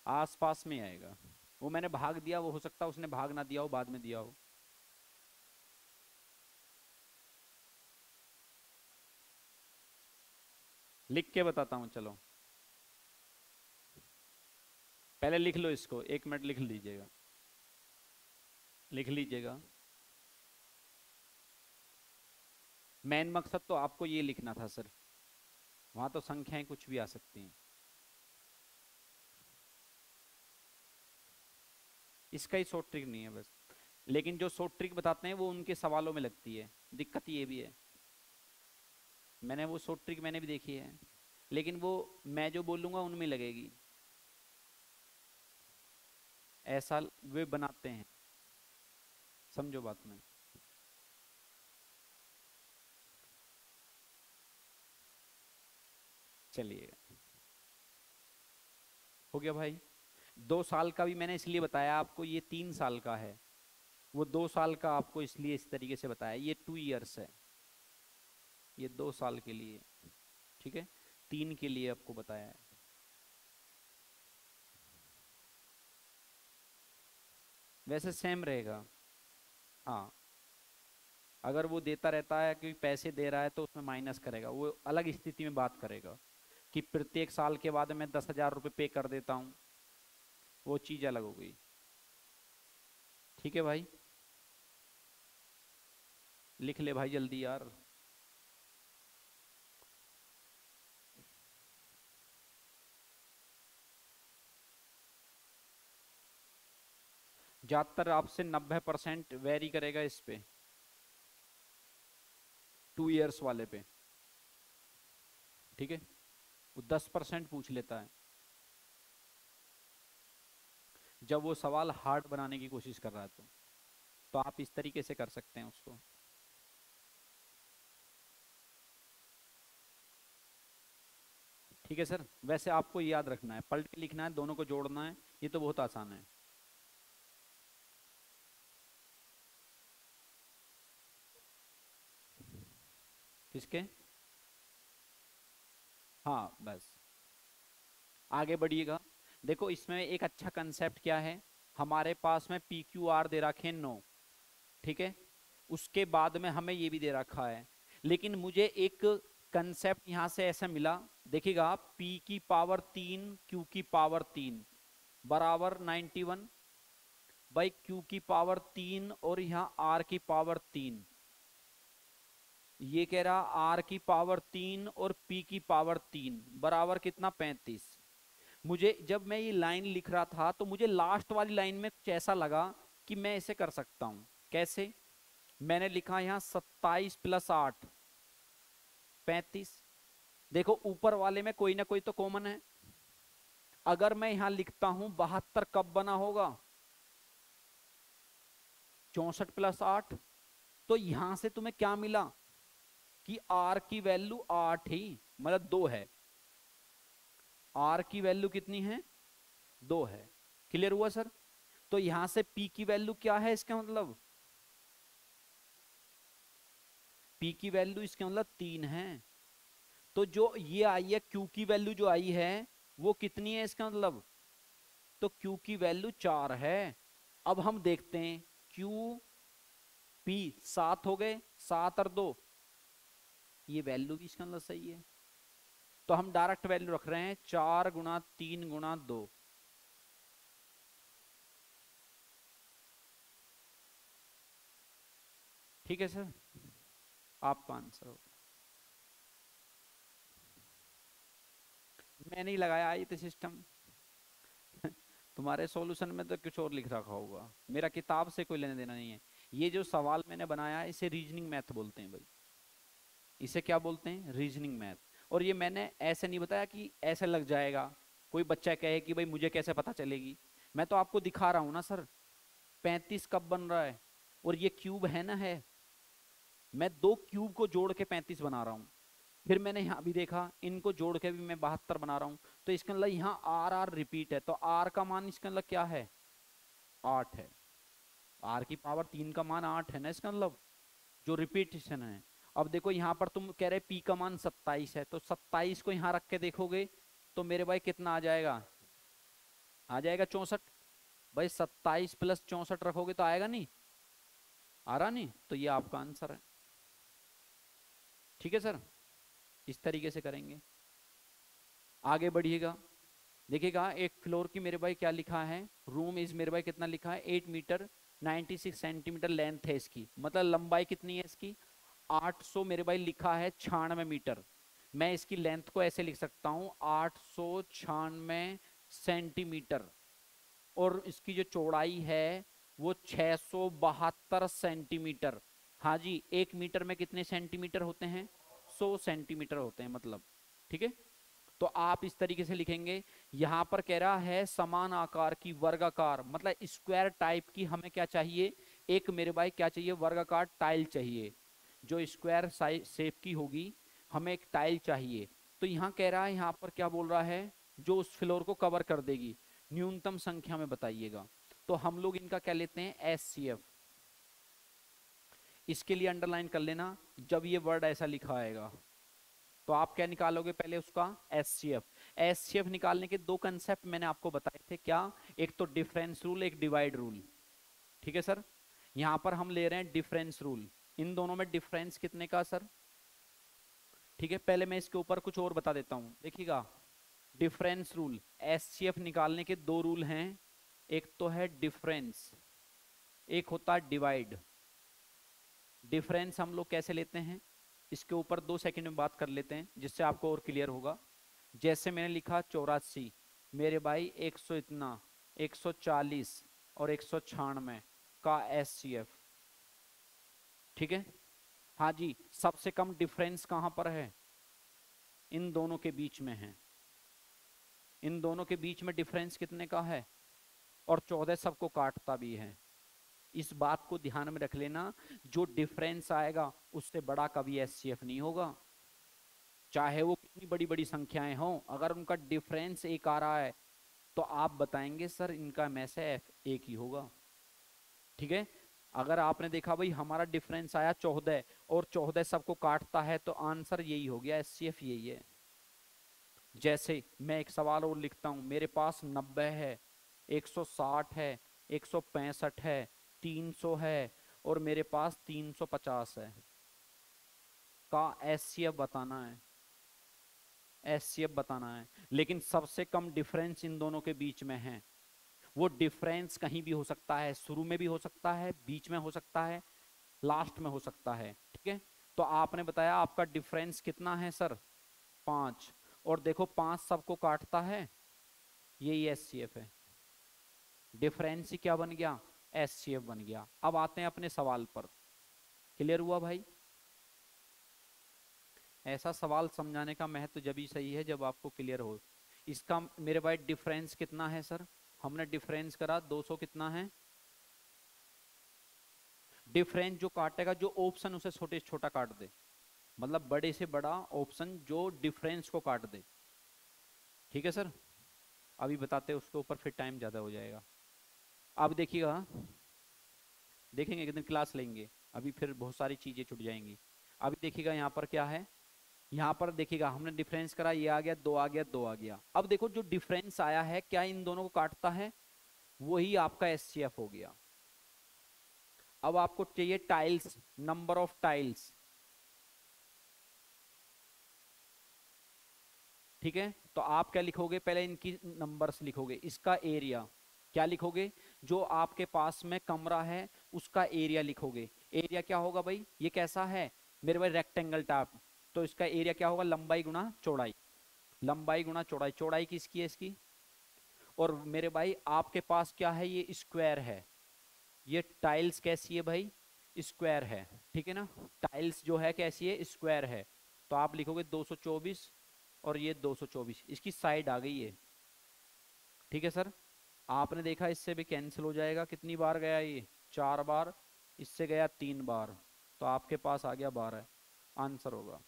आसपास में आएगा। वो मैंने भाग दिया, वो हो सकता है उसने भाग ना दिया हो, बाद में दिया हो। लिख के बताता हूँ चलो, पहले लिख लो इसको, 1 मिनट लिख लीजिएगा, लिख लीजिएगा। मेन मकसद तो आपको ये लिखना था सर, वहां तो संख्याएं कुछ भी आ सकती हैं। इसका ही शॉर्ट ट्रिक नहीं है बस, लेकिन जो शॉर्ट ट्रिक बताते हैं वो उनके सवालों में लगती है, दिक्कत ये भी है। मैंने वो शॉर्ट ट्रिक मैंने भी देखी है, लेकिन वो मैं जो बोलूंगा उनमें लगेगी, ऐसा वे बनाते हैं। समझो बात में। चलिए, हो गया भाई। 2 साल का भी मैंने इसलिए बताया आपको, ये 3 साल का है, वो 2 साल का आपको इसलिए इस तरीके से बताया, ये 2 इयर्स है, ये 2 साल के लिए। ठीक है, 3 के लिए आपको बताया है। वैसे सेम रहेगा। हाँ, अगर वो देता रहता है कि पैसे दे रहा है तो उसमें माइनस करेगा, वो अलग स्थिति में बात करेगा कि प्रत्येक साल के बाद मैं 10,000 रुपये पे कर देता हूँ, वो चीज अलग हो गई। ठीक है भाई, लिख ले भाई जल्दी यार। ज्यादातर आपसे 90% वेरी करेगा इस पे, 2 इयर्स वाले पे। ठीक है, वो 10% पूछ लेता है जब वो सवाल हार्ड बनाने की कोशिश कर रहा है, तो आप इस तरीके से कर सकते हैं उसको। ठीक है सर, वैसे आपको याद रखना है, पलट के लिखना है, दोनों को जोड़ना है, ये तो बहुत आसान है। किसके? हाँ बस, आगे बढ़िएगा। देखो इसमें एक अच्छा कंसेप्ट क्या है, हमारे पास में पी क्यू आर दे रखे हैं 9। ठीक है, उसके बाद में हमें ये भी दे रखा है, लेकिन मुझे एक कंसेप्ट यहां से ऐसा मिला, देखिएगा, पी की पावर 3 क्यू की पावर 3 बराबर 91 बाई क्यू की पावर 3, और यहाँ आर की पावर 3। ये कह रहा आर की पावर 3 और पी की पावर 3 बराबर कितना, 35। मुझे जब मैं ये लाइन लिख रहा था तो मुझे लास्ट वाली लाइन में कुछ ऐसा लगा कि मैं इसे कर सकता हूं। कैसे? मैंने लिखा यहां 27 प्लस 8 35। देखो ऊपर वाले में कोई ना कोई तो कॉमन है, अगर मैं यहां लिखता हूं 72 कब बना होगा, 64 प्लस 8। तो यहां से तुम्हें क्या मिला कि आर की वैल्यू 8 ही, मतलब 2 है। आर की वैल्यू कितनी है, 2 है। क्लियर हुआ सर? तो यहां से पी की वैल्यू क्या है, इसका मतलब पी की वैल्यू इसका मतलब 3 है। तो जो ये आई है क्यू की वैल्यू जो आई है वो कितनी है इसका मतलब, तो क्यू की वैल्यू 4 है। अब हम देखते हैं क्यू पी 7 हो गए, 7 और 2, ये वैल्यू भी इसका मतलब सही है। तो हम डायरेक्ट वैल्यू रख रहे हैं 4 गुणा 3 गुणा 2। ठीक है सर, आपका आंसर होगा। मैं नहीं लगाया आई थे सिस्टम। तुम्हारे सॉल्यूशन में तो कुछ और लिख रखा होगा, मेरा किताब से कोई लेने देना नहीं है। ये जो सवाल मैंने बनाया है इसे रीजनिंग मैथ बोलते हैं भाई, इसे क्या बोलते हैं, रीजनिंग मैथ। और ये मैंने ऐसे नहीं बताया कि ऐसे लग जाएगा, कोई बच्चा कहे कि भाई मुझे कैसे पता चलेगी। मैं तो आपको दिखा रहा हूं ना सर, 35 कब बन रहा है, और ये क्यूब है ना, है, मैं दो क्यूब को जोड़ के 35 बना रहा हूँ। फिर मैंने यहाँ भी देखा, इनको जोड़ के भी मैं 72 बना रहा हूँ। तो इसका मतलब यहाँ आर आर रिपीट है, तो आर का मान इसका मतलब क्या है, 8 है। आर की पावर 3 का मान 8 है ना इसका मतलब, जो रिपीटेशन है। अब देखो यहाँ पर तुम कह रहे पी का मान 27 है, तो 27 को यहाँ रख के देखोगे तो मेरे भाई कितना आ जाएगा, आ जाएगा 64। भाई 27 प्लस 64 रखोगे तो आएगा नहीं, आ रहा नहीं, तो ये आपका आंसर है। ठीक है सर, इस तरीके से करेंगे। आगे बढ़िएगा, देखिएगा एक फ्लोर की मेरे भाई क्या लिखा है, रूम इज मेरे भाई कितना लिखा है, 8 मीटर 96 सेंटीमीटर लेंथ है इसकी, मतलब लंबाई कितनी है इसकी, 800 मेरे भाई लिखा है 96 मीटर। मैं इसकी लेंथ को ऐसे लिख सकता हूं 896 सेंटीमीटर। और इसकी जो चौड़ाई है वो 672 सेंटीमीटर। हाँ जी, 1 मीटर में कितने सेंटीमीटर होते हैं? 100 सेंटीमीटर होते हैं मतलब। ठीक है, तो आप इस तरीके से लिखेंगे। यहां पर कह रहा है समान आकार की वर्गाकार, मतलब स्क्वायर टाइप की हमें क्या चाहिए? एक मेरे भाई क्या चाहिए? वर्गाकार टाइल चाहिए, जो स्क्वायर शेप की होगी। हमें एक टाइल चाहिए। तो यहाँ कह रहा है, यहाँ पर क्या बोल रहा है? जो उस फ्लोर को कवर कर देगी, न्यूनतम संख्या में बताइएगा। तो हम लोग इनका क्या लेते हैं? SCF। इसके लिए अंडरलाइन कर लेना जब ये वर्ड ऐसा लिखा आएगा। तो आप क्या निकालोगे पहले? उसका SCF। SCF निकालने के दो कंसेप्ट मैंने आपको बताए थे, क्या? एक तो डिफरेंस रूल, एक डिवाइड रूल। ठीक है सर, यहां पर हम ले रहे हैं डिफरेंस रूल। इन दोनों में डिफरेंस कितने का सर? ठीक है, पहले मैं इसके ऊपर कुछ और बता देता हूं, देखिएगा। डिफरेंस रूल, SCF निकालने के दो रूल हैं। एक तो है डिफरेंस, एक होता है डिवाइड। डिफरेंस हम लोग कैसे लेते हैं? इसके ऊपर 2 सेकंड में बात कर लेते हैं, जिससे आपको और क्लियर होगा। जैसे मैंने लिखा 84 मेरे भाई 100 इतना, 140 और 196 का SCF। ठीक है, हाँ जी, सबसे कम डिफरेंस कहां पर है? इन दोनों के बीच में है। इन दोनों के बीच में डिफरेंस कितने का है? और 14 सबको काटता भी है। इस बात को ध्यान में रख लेना, जो डिफरेंस आएगा उससे बड़ा कभी SCF नहीं होगा। चाहे वो कितनी बड़ी बड़ी संख्याएं हों, अगर उनका डिफरेंस एक आ रहा है तो आप बताएंगे सर इनका में से F एक ही होगा। ठीक है, अगर आपने देखा भाई हमारा डिफरेंस आया 14 और 14 सबको काटता है, तो आंसर यही हो गया, SCF यही है। जैसे मैं एक सवाल और लिखता हूं, मेरे पास 90 है, 160 है, 165 है, 300 है और मेरे पास 350 है, का SCF बताना है। SCF बताना है, लेकिन सबसे कम डिफरेंस इन दोनों के बीच में है। वो डिफरेंस कहीं भी हो सकता है, शुरू में भी हो सकता है, बीच में हो सकता है, लास्ट में हो सकता है। ठीक है, तो आपने बताया आपका डिफरेंस कितना है सर? 5। और देखो 5 सबको काटता है, यही SCF है। डिफरेंस ही क्या बन गया? SCF बन गया। अब आते हैं अपने सवाल पर। क्लियर हुआ भाई? ऐसा सवाल समझाने का महत्व जब ही सही है जब आपको क्लियर हो। इसका मेरे भाई डिफरेंस कितना है सर? हमने डिफरेंस करा 200 कितना है? डिफरेंस जो काटेगा, जो ऑप्शन उसे छोटे से छोटा काट दे, मतलब बड़े से बड़ा ऑप्शन जो डिफरेंस को काट दे। ठीक है सर, अभी बताते हैं उसके ऊपर, फिर टाइम ज्यादा हो जाएगा। अब देखिएगा, देखेंगे एक दिन क्लास लेंगे, अभी फिर बहुत सारी चीजें छूट जाएंगी। अभी देखिएगा यहाँ पर क्या है। यहाँ पर देखिएगा हमने डिफरेंस करा, ये आ गया, दो आ गया, दो आ गया। अब देखो जो डिफरेंस आया है क्या इन दोनों को काटता है? वही आपका SCF हो गया। अब आपको चाहिए टाइल्स, नंबर ऑफ टाइल्स। ठीक है, तो आप क्या लिखोगे? पहले इनकी नंबर्स लिखोगे, इसका एरिया क्या लिखोगे? जो आपके पास में कमरा है उसका एरिया लिखोगे। एरिया क्या होगा भाई? ये कैसा है मेरे भाई? Rectangle type. तो इसका एरिया क्या होगा? लंबाई गुना चौड़ाई। लंबाई गुना चौड़ाई, चौड़ाई किसकी है? इसकी। और मेरे भाई आपके पास क्या है? ये स्क्वायर है। ये टाइल्स कैसी है भाई? स्क्वायर है। ठीक है ना, टाइल्स जो है कैसी है? स्क्वायर है। तो आप लिखोगे 224 और ये 224, इसकी साइड आ गई है। ठीक है सर, आपने देखा इससे भी कैंसिल हो जाएगा। कितनी बार गया ये? 4 बार। इससे गया 3 बार, तो आपके पास आ गया 12। आंसर होगा,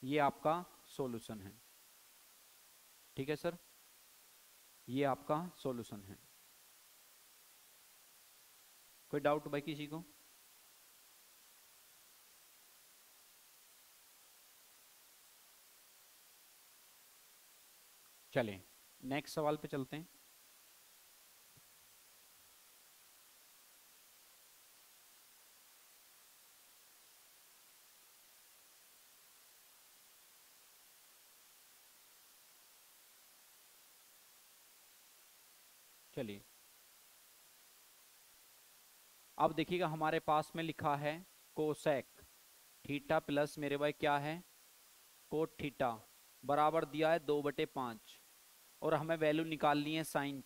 ये आपका सॉल्यूशन है। ठीक है सर, ये आपका सॉल्यूशन है। कोई डाउट भाई किसी को? चलें नेक्स्ट सवाल पे चलते हैं। चलिए, अब देखिएगा हमारे पास में लिखा है कोसेक थीटा प्लस मेरे भाई क्या है कोट थीटा बराबर दिया है 2/5 और हमें वैल्यू निकालनी है साइन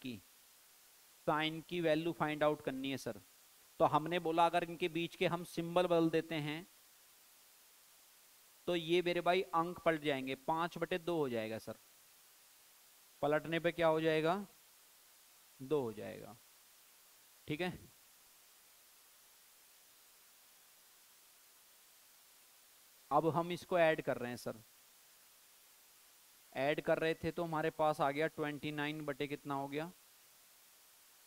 की वैल्यू फाइंड आउट करनी है सर। तो हमने बोला अगर इनके बीच के हम सिंबल बदल देते हैं तो ये मेरे भाई अंक पलट जाएंगे, 5/2 हो जाएगा सर। पलटने पे क्या हो जाएगा 2 हो जाएगा। ठीक है, अब हम इसको ऐड कर रहे हैं सर। ऐड कर रहे थे तो हमारे पास आ गया 29 कितना हो गया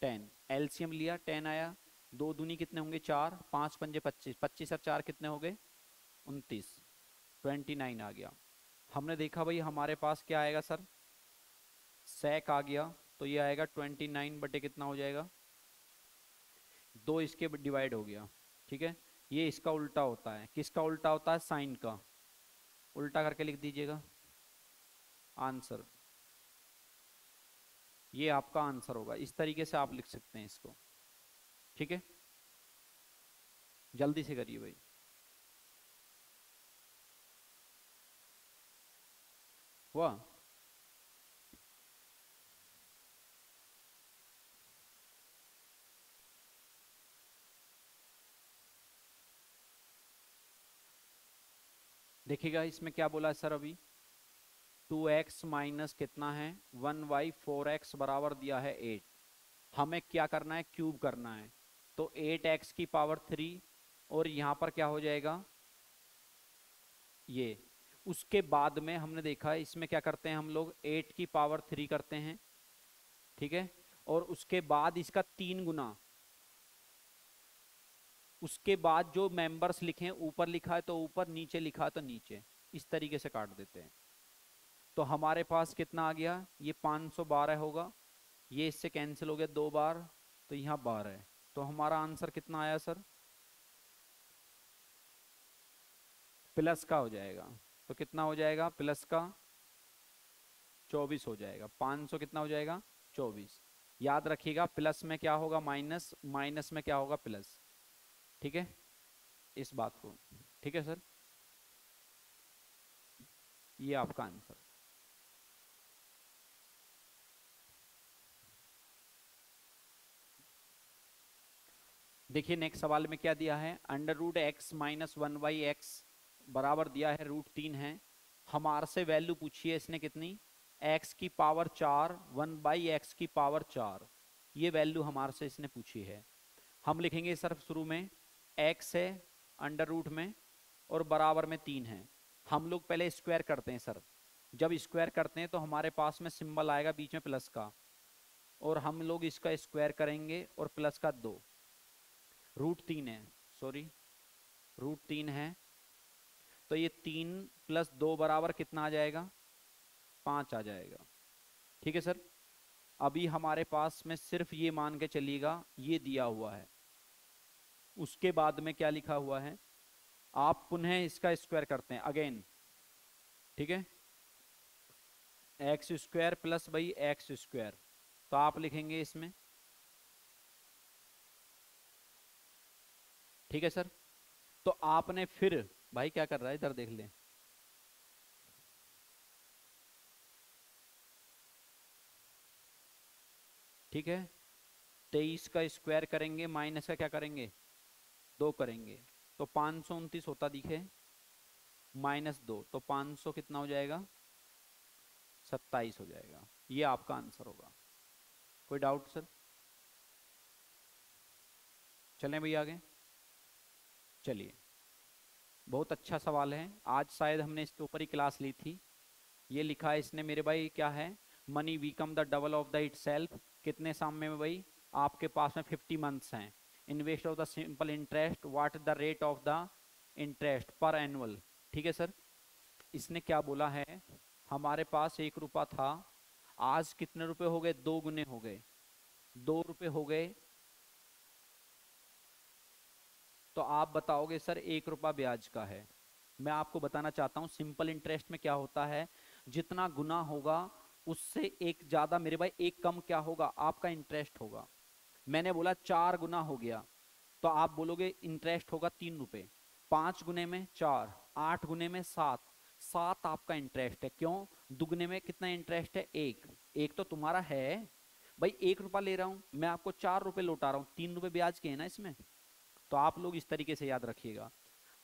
10। एलसीएम लिया 10 आया, 2 दूनी कितने होंगे 4, 5 पंजे 25, 25 और 4 कितने हो गए 29, 29 आ गया। हमने देखा भाई हमारे पास क्या आएगा सर सेक आ गया, तो ये आएगा 29 कितना हो जाएगा 2, इसके डिवाइड हो गया। ठीक है, ये इसका उल्टा होता है, किसका उल्टा होता है साइन का, उल्टा करके लिख दीजिएगा आंसर। ये आपका आंसर होगा, इस तरीके से आप लिख सकते हैं इसको। ठीक है, जल्दी से करिए भाई। हुआ? देखिएगा इसमें क्या बोला है सर अभी 2x माइनस कितना है 1y 4x बराबर दिया है 8। हमें क्या करना है क्यूब करना है, तो 8x⁻³ और यहाँ पर क्या हो जाएगा ये। उसके बाद में हमने देखा है इसमें क्या करते हैं हम लोग 8⁻³ करते हैं। ठीक है, और उसके बाद इसका 3 गुना, उसके बाद जो मेंबर्स लिखे हैं ऊपर लिखा है तो ऊपर, नीचे लिखा है तो नीचे, इस तरीके से काट देते हैं। तो हमारे पास कितना आ गया ये 512 होगा, ये इससे कैंसिल हो गया 2 बार, तो यहाँ 12 है। तो हमारा आंसर कितना आया सर प्लस का हो जाएगा। तो कितना हो जाएगा प्लस का 24 हो जाएगा। 500 कितना हो जाएगा 24। याद रखिएगा प्लस में क्या होगा माइनस, माइनस में क्या होगा प्लस। ठीक है, इस बात को। ठीक है सर, ये आपका आंसर। देखिए नेक्स्ट सवाल में क्या दिया है √x−1/x बराबर दिया है √3 है। हमारे से वैल्यू पूछी है इसने कितनी x⁻4 1/x⁻4, ये वैल्यू हमारे से इसने पूछी है। हम लिखेंगे सर शुरू में x है अंडर रूट में और बराबर में 3 है। हम लोग पहले स्क्वायर करते हैं सर, जब स्क्वायर करते हैं तो हमारे पास में सिंबल आएगा बीच में प्लस का, और हम लोग इसका स्क्वायर करेंगे और प्लस का 2, √3 है, सॉरी √3 है। तो ये 3 + 2 बराबर कितना आ जाएगा 5 आ जाएगा। ठीक है सर, अभी हमारे पास में सिर्फ ये मान के चलिएगा ये दिया हुआ है। उसके बाद में क्या लिखा हुआ है आप पुनः इसका स्क्वायर करते हैं अगेन। ठीक है, x² + x², तो आप लिखेंगे इसमें। ठीक है सर, तो आपने फिर भाई क्या कर रहा है इधर देख ले। ठीक है, 23 का स्क्वायर करेंगे माइनस का क्या करेंगे 2 करेंगे, तो 529 होता दिखे -2, तो 500 कितना हो जाएगा 27 हो जाएगा। ये आपका आंसर होगा। कोई डाउट सर? चलें भैया आगे। चलिए, बहुत अच्छा सवाल है, आज शायद हमने इसके ऊपर ही क्लास ली थी। ये लिखा है इसने मेरे भाई क्या है money become the double of the it self, कितने सामने में भाई आपके पास में 50 मंथ्स हैं। Invest of the simple interest, what the rate of the interest पर एनुअल। ठीक है सर, इसने क्या बोला है हमारे पास 1 रुपया था, आज कितने रुपए हो गए 2 गुने हो गए, 2 रुपए हो गए। तो आप बताओगे सर 1 रुपया ब्याज का है। मैं आपको बताना चाहता हूं सिंपल इंटरेस्ट में क्या होता है, जितना गुना होगा उससे एक ज्यादा मेरे भाई एक कम क्या होगा आपका इंटरेस्ट होगा। मैंने बोला 4 गुना हो गया, तो आप बोलोगे इंटरेस्ट होगा 3 रुपए, 5 गुने में 4, 8 गुने में 7, 7 आपका इंटरेस्ट है। क्यों? दुगने में कितना इंटरेस्ट है? 1, 1 तो तुम्हारा है भाई। 1 रुपया ले रहा हूं मैं, आपको 4 रुपए लौटा रहा हूं, 3 रुपए ब्याज के है ना इसमें। तो आप लोग इस तरीके से याद रखिएगा।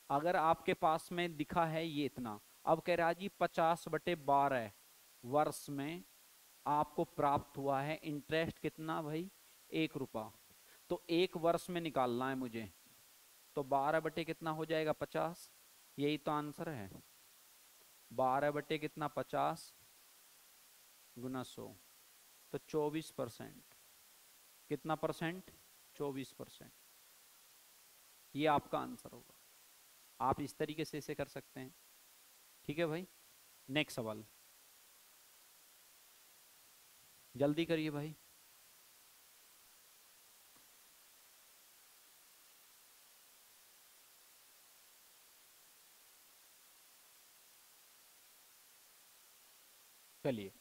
अगर आपके पास में दिखा है ये इतना, अब कह रहा है जी 50/12 वर्ष में आपको प्राप्त हुआ है इंटरेस्ट कितना भाई? 1 रुपया। तो 1 वर्ष में निकालना है मुझे, तो 12 बटे कितना हो जाएगा? 50। यही तो आंसर है। 12 बटे कितना? 50 गुना 100, तो 24%। कितना परसेंट? 24%। ये आपका आंसर होगा। आप इस तरीके से इसे कर सकते हैं। ठीक है भाई, नेक्स्ट सवाल जल्दी करिए भाई। चलिए,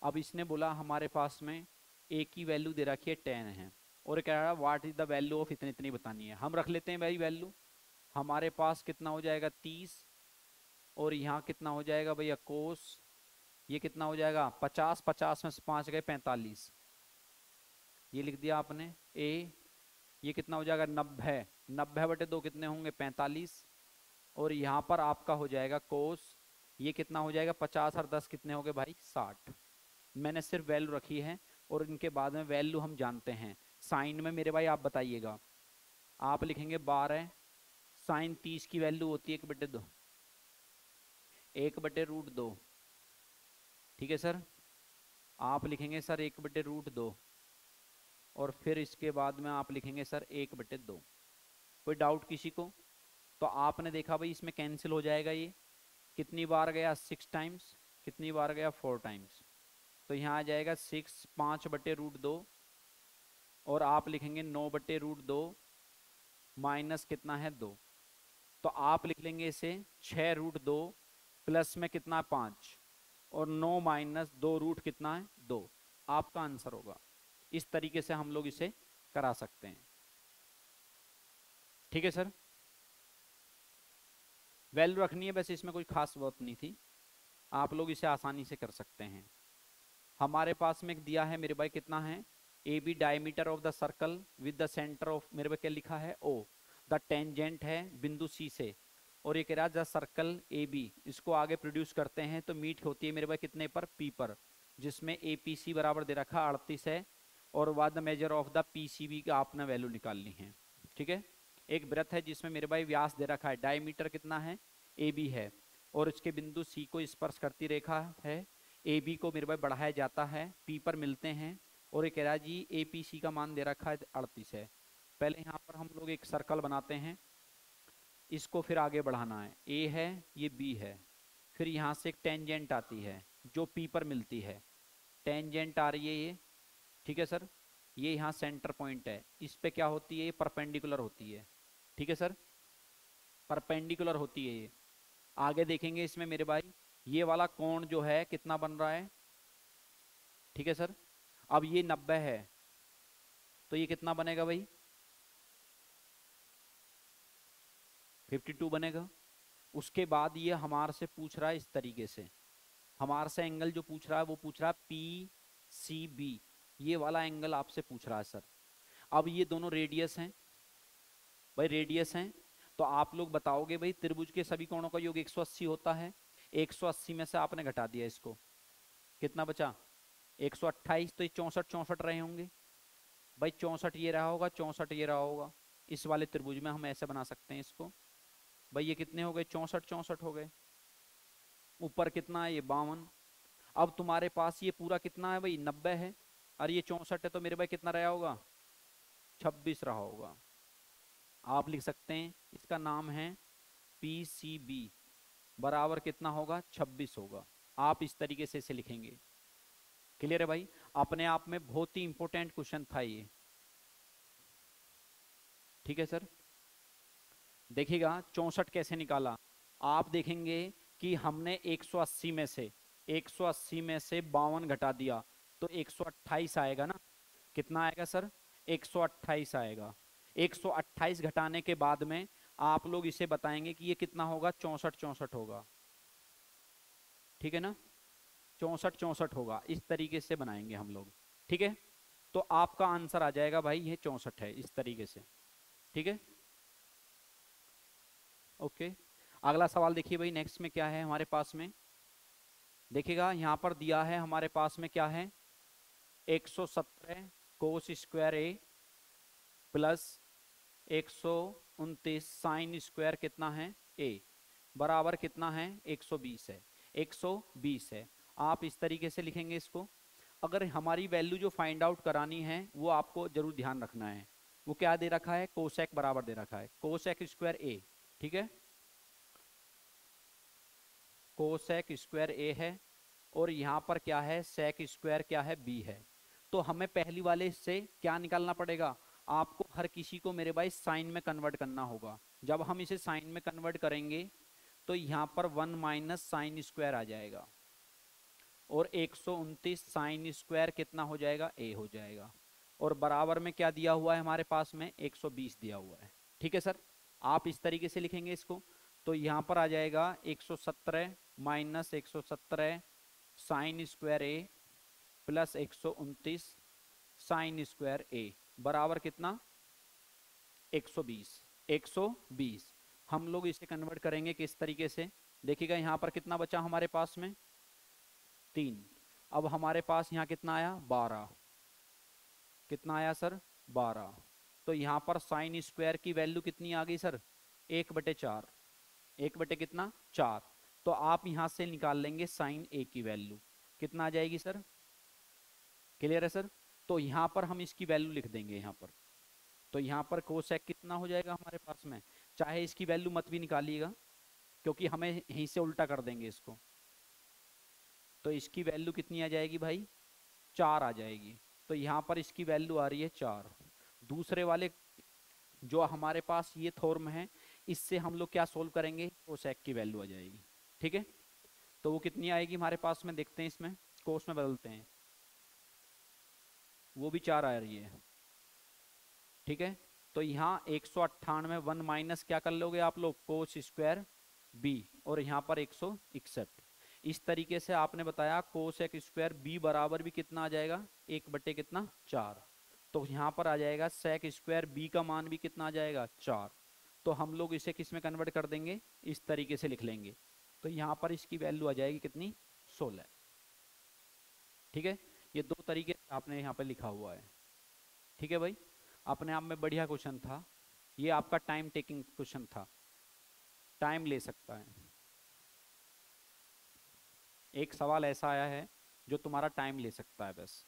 अब इसने बोला हमारे पास में ए की वैल्यू दे रखी है 10 है, और कह रहा है what is the value of इतनी इतनी बतानी है। हम रख लेते हैं भाई वैल्यू। हमारे पास कितना हो जाएगा? 30, और यहाँ कितना हो जाएगा भैया? कोस। ये कितना हो जाएगा? 50, 50 में से 5 गए 45, ये लिख दिया आपने ए। ये कितना हो जाएगा? 90, 90/2 कितने होंगे? 45। और यहाँ पर आपका हो जाएगा कोस, ये कितना हो जाएगा? 50 और 10 कितने हो गए भाई? 60। मैंने सिर्फ वैल्यू रखी है, और इनके बाद में वैल्यू हम जानते हैं। साइन में मेरे भाई आप बताइएगा। आप लिखेंगे 12, साइन 30 की वैल्यू होती है 1/2, 1/√2। ठीक है सर। आप लिखेंगे सर 1/√2, और फिर इसके बाद में आप लिखेंगे सर 1/2। कोई डाउट किसी को? तो आपने देखा भाई इसमें कैंसिल हो जाएगा। ये कितनी बार गया? 6 टाइम्स। कितनी बार गया? 4 टाइम्स। तो यहाँ आ जाएगा 6, 5/√2, और आप लिखेंगे 9/√2 माइनस कितना है? 2। तो आप लिख लेंगे इसे 6√2 प्लस में कितना? 5, और 9 माइनस 2 रूट कितना है? 2। आपका आंसर होगा। इस तरीके से हम लोग इसे करा सकते हैं। ठीक है सर, वैल्यू रखनी है, वैसे इसमें कोई खास बात नहीं थी, आप लोग इसे आसानी से कर सकते हैं। हमारे पास में दिया है मेरे भाई कितना है? A B diameter of the circle with the centre of, मेरे भाई क्या लिखा है? ओ। द टेंजेंट है बिंदु सी से, और ये कह रहा है द सर्कल ए बी, इसको आगे प्रोड्यूस करते हैं तो मीट होती है मेरे भाई कितने पर? पी पर, जिसमें ए पी सी बराबर दे रखा 38 है, और what measure of the P C B का आपने वैल्यू निकालनी है। ठीक है। एक वृत्त है जिसमें मेरे भाई व्यास दे रखा है, डायमीटर कितना है? ए बी है, और इसके बिंदु सी को स्पर्श करती रेखा है। ए बी को मेरे भाई बढ़ाया जाता है, पी पर मिलते हैं, और ये कह रहा है जी ए पी सी का मान दे रखा है 38 है। पहले यहाँ पर हम लोग एक सर्कल बनाते हैं, इसको फिर आगे बढ़ाना है। ए है, ये बी है, फिर यहाँ से एक टेंजेंट आती है जो पी पर मिलती है, टेंजेंट आ रही है ये। ठीक है सर। ये यहाँ सेंटर पॉइंट है, इस पे क्या होती है? ये परपेंडिकुलर होती है। ठीक है सर, परपेंडिकुलर होती है ये। आगे देखेंगे इसमें मेरे भाई ये वाला कोण जो है कितना बन रहा है? ठीक है सर। अब ये 90 है, तो ये कितना बनेगा भाई? 52 बनेगा। उसके बाद ये हमारे से पूछ रहा है इस तरीके से, हमारे से एंगल जो पूछ रहा है वो पूछ रहा है पी सी बी, ये वाला एंगल आपसे पूछ रहा है सर। अब ये दोनों रेडियस हैं भाई, रेडियस हैं, तो आप लोग बताओगे भाई त्रिभुज के सभी कोणों का योग 180 होता है। 180 में से आपने घटा दिया इसको, कितना बचा? 128। तो ये 64 64 रहे होंगे भाई, 64 ये रहा होगा, 64 ये रहा होगा। इस वाले त्रिभुज में हम ऐसे बना सकते हैं इसको भाई। ये कितने हो गए? 64 64 हो गए। ऊपर कितना है? ये 52। अब तुम्हारे पास ये पूरा कितना है भाई? 90 है, और ये 64 है, तो मेरे भाई कितना रहा होगा? 26 रहा होगा। आप लिख सकते हैं इसका नाम है पी सी बी, बराबर कितना होगा? 26 होगा। आप इस तरीके से इसे लिखेंगे। क्लियर है भाई? अपने आप में बहुत ही इंपॉर्टेंट क्वेश्चन था ये। ठीक है सर। देखिएगा 64 कैसे निकाला। आप देखेंगे कि हमने 180 में से 180 में से 52 घटा दिया, तो 128 आएगा ना? कितना आएगा सर? 128 आएगा। 128 घटाने के बाद में आप लोग इसे बताएंगे कि ये कितना होगा, 64 होगा, ठीक है ना, 64 होगा, इस तरीके से बनाएंगे हम लोग, ठीक है। तो आपका आंसर आ जाएगा भाई ये 64 है, इस तरीके से, ठीक है। ओके, अगला सवाल देखिए भाई, नेक्स्ट में क्या है हमारे पास में, देखिएगा यहाँ पर दिया है हमारे पास में क्या है, 117 कोस स्क्वायर ए प्लस 129 साइन स्क्वायर कितना है ए, बराबर कितना है 120 है, 120 है। आप इस तरीके से लिखेंगे इसको। अगर हमारी वैल्यू जो फाइंड आउट करानी है वो आपको जरूर ध्यान रखना है, वो क्या दे रखा है, कोसेक बराबर दे रखा है, कोसेक स्क्वायर ए, ठीक है, कोसेक स्क्वायर ए है, और यहाँ पर क्या है, सेक स्क्वायर क्या है, बी है। तो हमें पहली वाले से क्या निकालना पड़ेगा, आपको हर किसी को मेरे भाई साइन में कन्वर्ट करना होगा। जब हम इसे साइन में कन्वर्ट करेंगे तो यहाँ पर 1 माइनस साइन स्क्वायर आ जाएगा, और 129 साइन स्क्वायर कितना हो जाएगा, ए हो जाएगा, और बराबर में क्या दिया हुआ है हमारे पास में, 120 दिया हुआ है, ठीक है सर। आप इस तरीके से लिखेंगे इसको, तो यहाँ पर आ जाएगा 117 माइनस 117 साइन स्क्वायर ए प्लस 129 साइन स्क्वायर ए बराबर कितना, 120, 120। हम लोग इसे कन्वर्ट करेंगे किस तरीके से, देखिएगा यहाँ पर कितना बचा हमारे पास में, 3। अब हमारे पास यहाँ कितना आया, 12, कितना आया सर, 12। तो यहाँ पर साइन स्क्वायर की वैल्यू कितनी आ गई सर, 1/4, 1/कितना, 4। तो आप यहाँ से निकाल लेंगे साइन ए की वैल्यू, कितना आ जाएगी सर, क्लियर है सर। तो यहाँ पर हम इसकी वैल्यू लिख देंगे यहाँ पर, तो यहाँ पर कोसेक कितना हो जाएगा हमारे पास में, चाहे इसकी वैल्यू मत भी निकालिएगा क्योंकि हमें यहीं से उल्टा कर देंगे इसको, तो इसकी वैल्यू कितनी आ जाएगी भाई, 4 आ जाएगी। तो यहाँ पर इसकी वैल्यू आ रही है 4। दूसरे वाले जो हमारे पास ये थॉर्म है, इससे हम लोग क्या सोल्व करेंगे, कोसेक की वैल्यू आ जाएगी, ठीक है। तो वो कितनी आएगी हमारे पास में, देखते हैं इसमें, कोस में बदलते हैं, वो भी 4 आ रही है, ठीक है। तो यहाँ 198 1 माइनस क्या कर लोगे आप लोग, कोस स्क्वायर बी, और यहाँ पर 161। इस तरीके से आपने बताया कोसेक स्क्वायर बी बराबर भी कितना आ जाएगा, 1/कितना, 4। तो यहाँ पर आ जाएगा सेक स्क्वायर बी का मान भी कितना आ जाएगा, 4। तो हम लोग इसे किस में कन्वर्ट कर देंगे, इस तरीके से लिख लेंगे। तो यहाँ पर इसकी वैल्यू आ जाएगी कितनी, 16, ठीक है। ये दो तरीके से आपने यहाँ पे लिखा हुआ है, ठीक है भाई। अपने आप में बढ़िया क्वेश्चन था ये, आपका टाइम टेकिंग क्वेश्चन था, टाइम ले सकता है। एक सवाल ऐसा आया है जो तुम्हारा टाइम ले सकता है बस।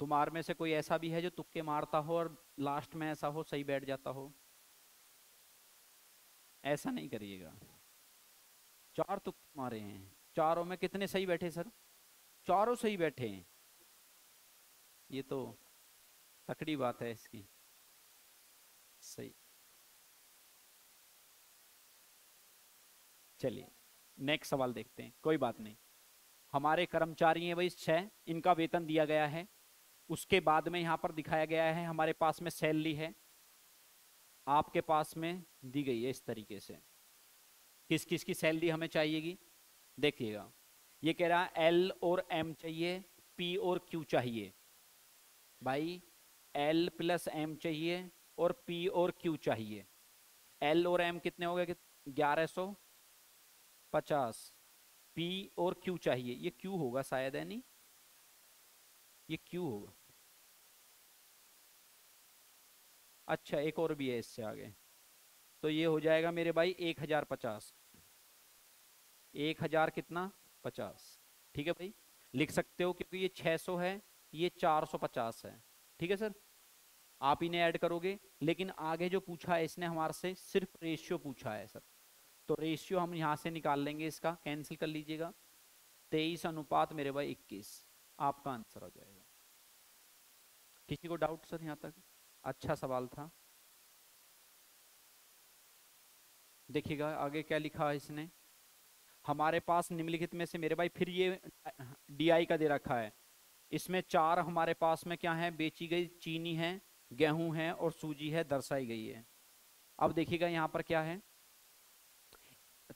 तुम्हारे में से कोई ऐसा भी है जो तुक्के मारता हो और लास्ट में ऐसा हो सही बैठ जाता हो, ऐसा नहीं करिएगा। 4 तुक्के मारे हैं, चारों में कितने सही बैठे सर, चारों सही बैठे हैं, ये तो तकड़ी बात है इसकी, सही। चलिए नेक्स्ट सवाल देखते हैं, कोई बात नहीं। हमारे कर्मचारी हैं भाई 6, इनका वेतन दिया गया है, उसके बाद में यहाँ पर दिखाया गया है हमारे पास में सैलरी है, आपके पास में दी गई है इस तरीके से। किस किस की सैलरी हमें चाहिएगी, देखिएगा ये कह रहा है एल और एम चाहिए, पी और क्यू चाहिए, भाई एल प्लस एम चाहिए और पी और क्यू चाहिए। एल और एम कितने हो गए, 1150, पी और क्यू चाहिए, ये क्यू होगा शायद, है नहीं, ये क्यू होगा, अच्छा एक और भी है इससे आगे, तो ये हो जाएगा मेरे भाई 1050, 1000 कितना, 50, ठीक है भाई। लिख सकते हो क्योंकि ये 600 है, ये 450 है, ठीक है सर। आप इन्हें ऐड करोगे, लेकिन आगे जो पूछा है इसने हमारे से सिर्फ रेशियो पूछा है सर, तो रेशियो हम यहाँ से निकाल लेंगे, इसका कैंसिल कर लीजिएगा, 23 अनुपात मेरे भाई 21, आपका आंसर हो जाएगा। किसी को डाउट सर यहाँ तक, अच्छा सवाल था। देखिएगा आगे क्या लिखा है इसने, हमारे पास निम्नलिखित में से मेरे भाई फिर ये DI का दे रखा है। इसमें 4 हमारे पास में क्या है, बेची गई चीनी है, गेहूं है और सूजी है, दर्शाई गई है। अब देखिएगा यहाँ पर क्या है,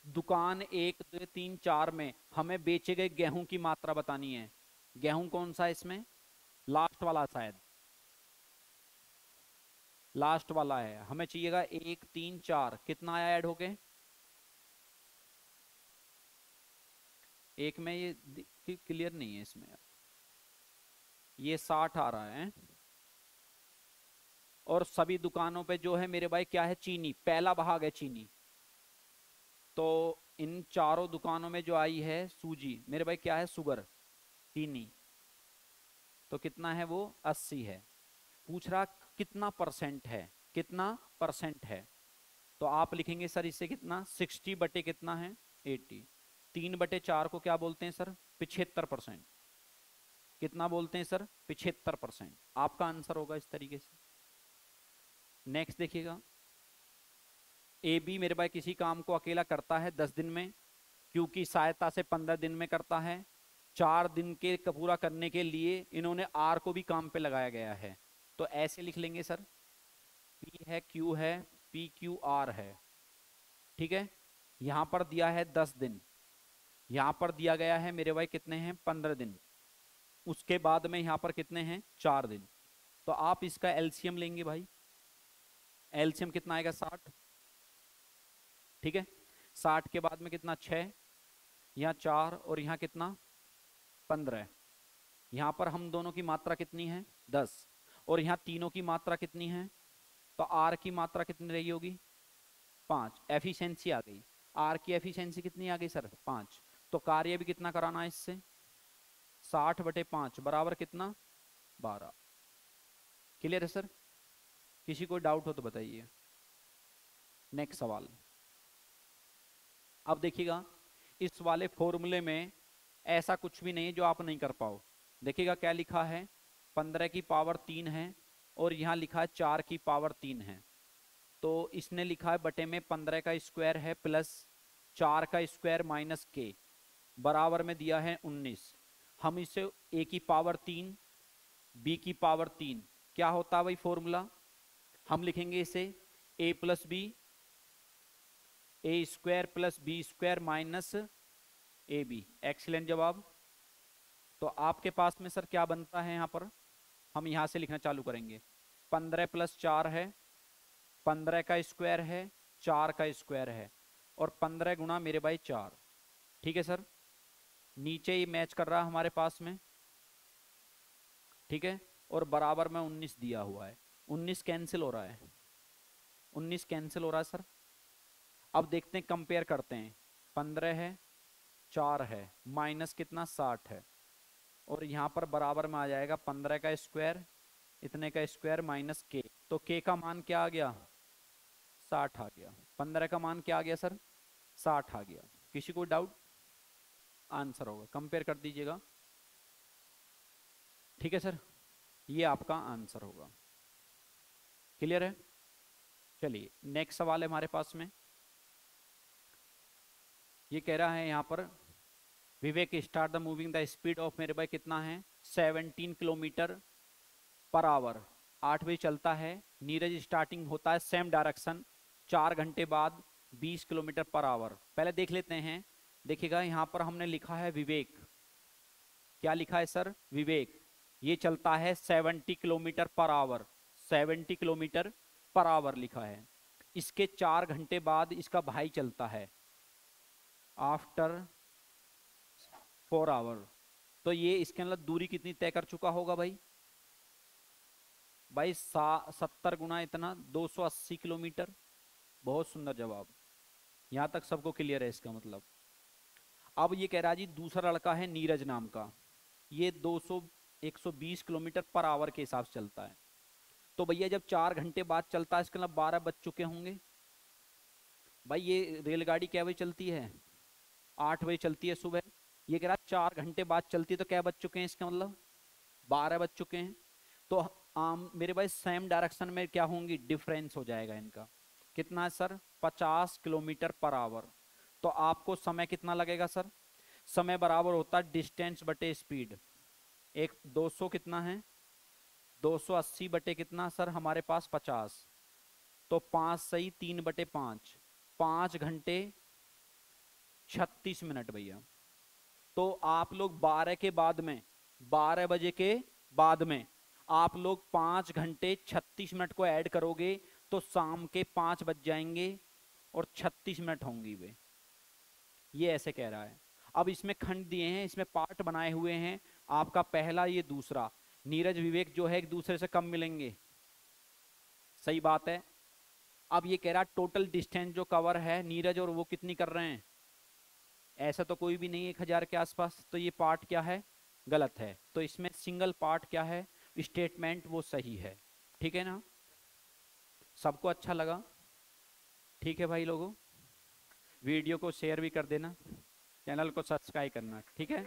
दुकान 1 2 3 4 में हमें बेचे गए गेहूं की मात्रा बतानी है। गेहूं कौन सा है इसमें, लास्ट वाला शायद, लास्ट वाला है। हमें चाहिएगा 1 3 4, कितना आया ऐड होके, एक में ये क्लियर नहीं है इसमें यार, ये 60 आ रहा है। और सभी दुकानों पे जो है मेरे भाई क्या है, चीनी, पहला भाग है चीनी। तो इन चारों दुकानों में जो आई है सूजी, मेरे भाई क्या है, शुगर, चीनी, तो कितना है वो 80 है। पूछ रहा कितना परसेंट है, कितना परसेंट है, तो आप लिखेंगे सर इसे कितना, 60 बटे कितना है 80, 3/4 को क्या बोलते हैं सर, 75%। कितना बोलते हैं सर, 75%। आपका आंसर होगा इस तरीके से। नेक्स्ट देखिएगा, ए बी मेरे भाई किसी काम को अकेला करता है 10 दिन में, क्यू की सहायता से 15 दिन में करता है। 4 दिन के पूरा करने के लिए इन्होंने आर को भी काम पे लगाया गया है। तो ऐसे लिख लेंगे सर, पी है, क्यू है, PQR है, ठीक है। यहां पर दिया है 10 दिन, यहां पर दिया गया है मेरे भाई कितने हैं, 15 दिन। उसके बाद में यहां पर कितने हैं, 4 दिन। तो आप इसका एलसीएम लेंगे भाई, एलसीएम कितना आएगा, 60, ठीक है। 60 के बाद में कितना, 6, यहाँ 4 और यहाँ कितना 15। यहाँ पर हम दोनों की मात्रा कितनी है, 10, और यहाँ तीनों की मात्रा कितनी है, तो आर की मात्रा कितनी रही होगी, 5। एफिशिएंसी आ गई, आर की एफिशिएंसी कितनी आ गई सर, 5। तो कार्य भी कितना कराना है इससे, 60/5 बराबर कितना, 12। क्लियर है सर, किसी को डाउट हो तो बताइए। नेक्स्ट सवाल, अब देखिएगा इस वाले फॉर्मूले में ऐसा कुछ भी नहीं है जो आप नहीं कर पाओ। देखिएगा क्या लिखा है, 15 की पावर 3 है और यहाँ लिखा है 4 की पावर 3 है। तो इसने लिखा है बटे में 15 का स्क्वायर है प्लस 4 का स्क्वायर माइनस के, बराबर में दिया है 19। हम इसे ए की पावर 3 बी की पावर 3, क्या होता है भाई फॉर्मूला, हम लिखेंगे इसे A plus B, A square plus B square minus A B. Excellent जवाब। तो आपके पास में सर क्या बनता है, यहाँ पर हम यहाँ से लिखना चालू करेंगे, 15 + 4 है, 15 का स्क्वायर है, 4 का स्क्वायर है, और 15 गुणा मेरे भाई 4, ठीक है सर। नीचे ये मैच कर रहा है हमारे पास में, ठीक है, और बराबर में 19 दिया हुआ है। 19 कैंसिल हो रहा है, 19 कैंसिल हो रहा है सर। अब देखते हैं, कंपेयर करते हैं, 15 है, 4 है, माइनस कितना 60 है, और यहाँ पर बराबर में आ जाएगा 15 का स्क्वायर, इतने का स्क्वायर माइनस के। तो के का मान क्या आ गया, 60 आ गया। 15 का मान क्या आ गया सर, 60 आ गया। किसी को डाउट, आंसर होगा, कंपेयर कर दीजिएगा, ठीक है सर, ये आपका आंसर होगा। क्लियर है, चलिए नेक्स्ट सवाल है हमारे पास में। ये कह रहा है यहाँ पर, Vivek start the moving the speed of मेरे भाई कितना है, 17 km/h। 8 बजे चलता है। नीरज स्टार्टिंग होता है सेम डायरेक्शन, 4 घंटे बाद 20 km/h। पहले देख लेते हैं, देखिएगा यहाँ पर हमने लिखा है विवेक, क्या लिखा है सर, विवेक, ये चलता है 70 km/h, 70 km/h लिखा है। इसके 4 घंटे बाद इसका भाई चलता है, आफ्टर 4 आवर। तो ये इसके अंदर दूरी कितनी तय कर चुका होगा भाई, 70 गुना इतना 280 किलोमीटर। बहुत सुंदर जवाब, यहां तक सबको क्लियर है इसका मतलब। अब ये कह रहा है जी, दूसरा लड़का है नीरज नाम का, ये 120 km/h के हिसाब से चलता है। तो भैया जब 4 घंटे बाद चलता है, इसके मतलब 12 बज चुके होंगे। भाई ये रेलगाड़ी क्या बजे चलती है, 8 बजे चलती है सुबह। ये कह रहा 4 घंटे बाद चलती है, तो क्या बज चुके हैं इसका मतलब, 12 बज चुके हैं। तो मेरे भाई सेम डायरेक्शन में क्या होंगी, डिफरेंस हो जाएगा इनका। कितना है सर, 50 km/h। तो आपको समय कितना लगेगा सर? समय बराबर होता है डिस्टेंस बटे स्पीड। एक 200 कितना है, 280 बटे कितना सर हमारे पास 50, तो 5 सही 3/5, 5 घंटे 36 मिनट भैया। तो आप लोग 12 के बाद में, 12 बजे के बाद में आप लोग 5 घंटे 36 मिनट को ऐड करोगे तो शाम के 5 बज जाएंगे और 36 मिनट होंगी वे। ये ऐसे कह रहा है। अब इसमें खंड दिए हैं, इसमें पार्ट बनाए हुए हैं, आपका पहला ये दूसरा। नीरज विवेक जो है एक दूसरे से कम मिलेंगे, सही बात है। अब ये कह रहा टोटल डिस्टेंस जो कवर है नीरज और वो कितनी कर रहे हैं, ऐसा तो कोई भी नहीं 1000 के आसपास, तो ये पार्ट क्या है, गलत है। तो इसमें सिंगल पार्ट क्या है, स्टेटमेंट वो सही है। ठीक है ना, सबको अच्छा लगा? ठीक है भाई लोगों, वीडियो को शेयर भी कर देना, चैनल को सब्सक्राइब करना, ठीक है।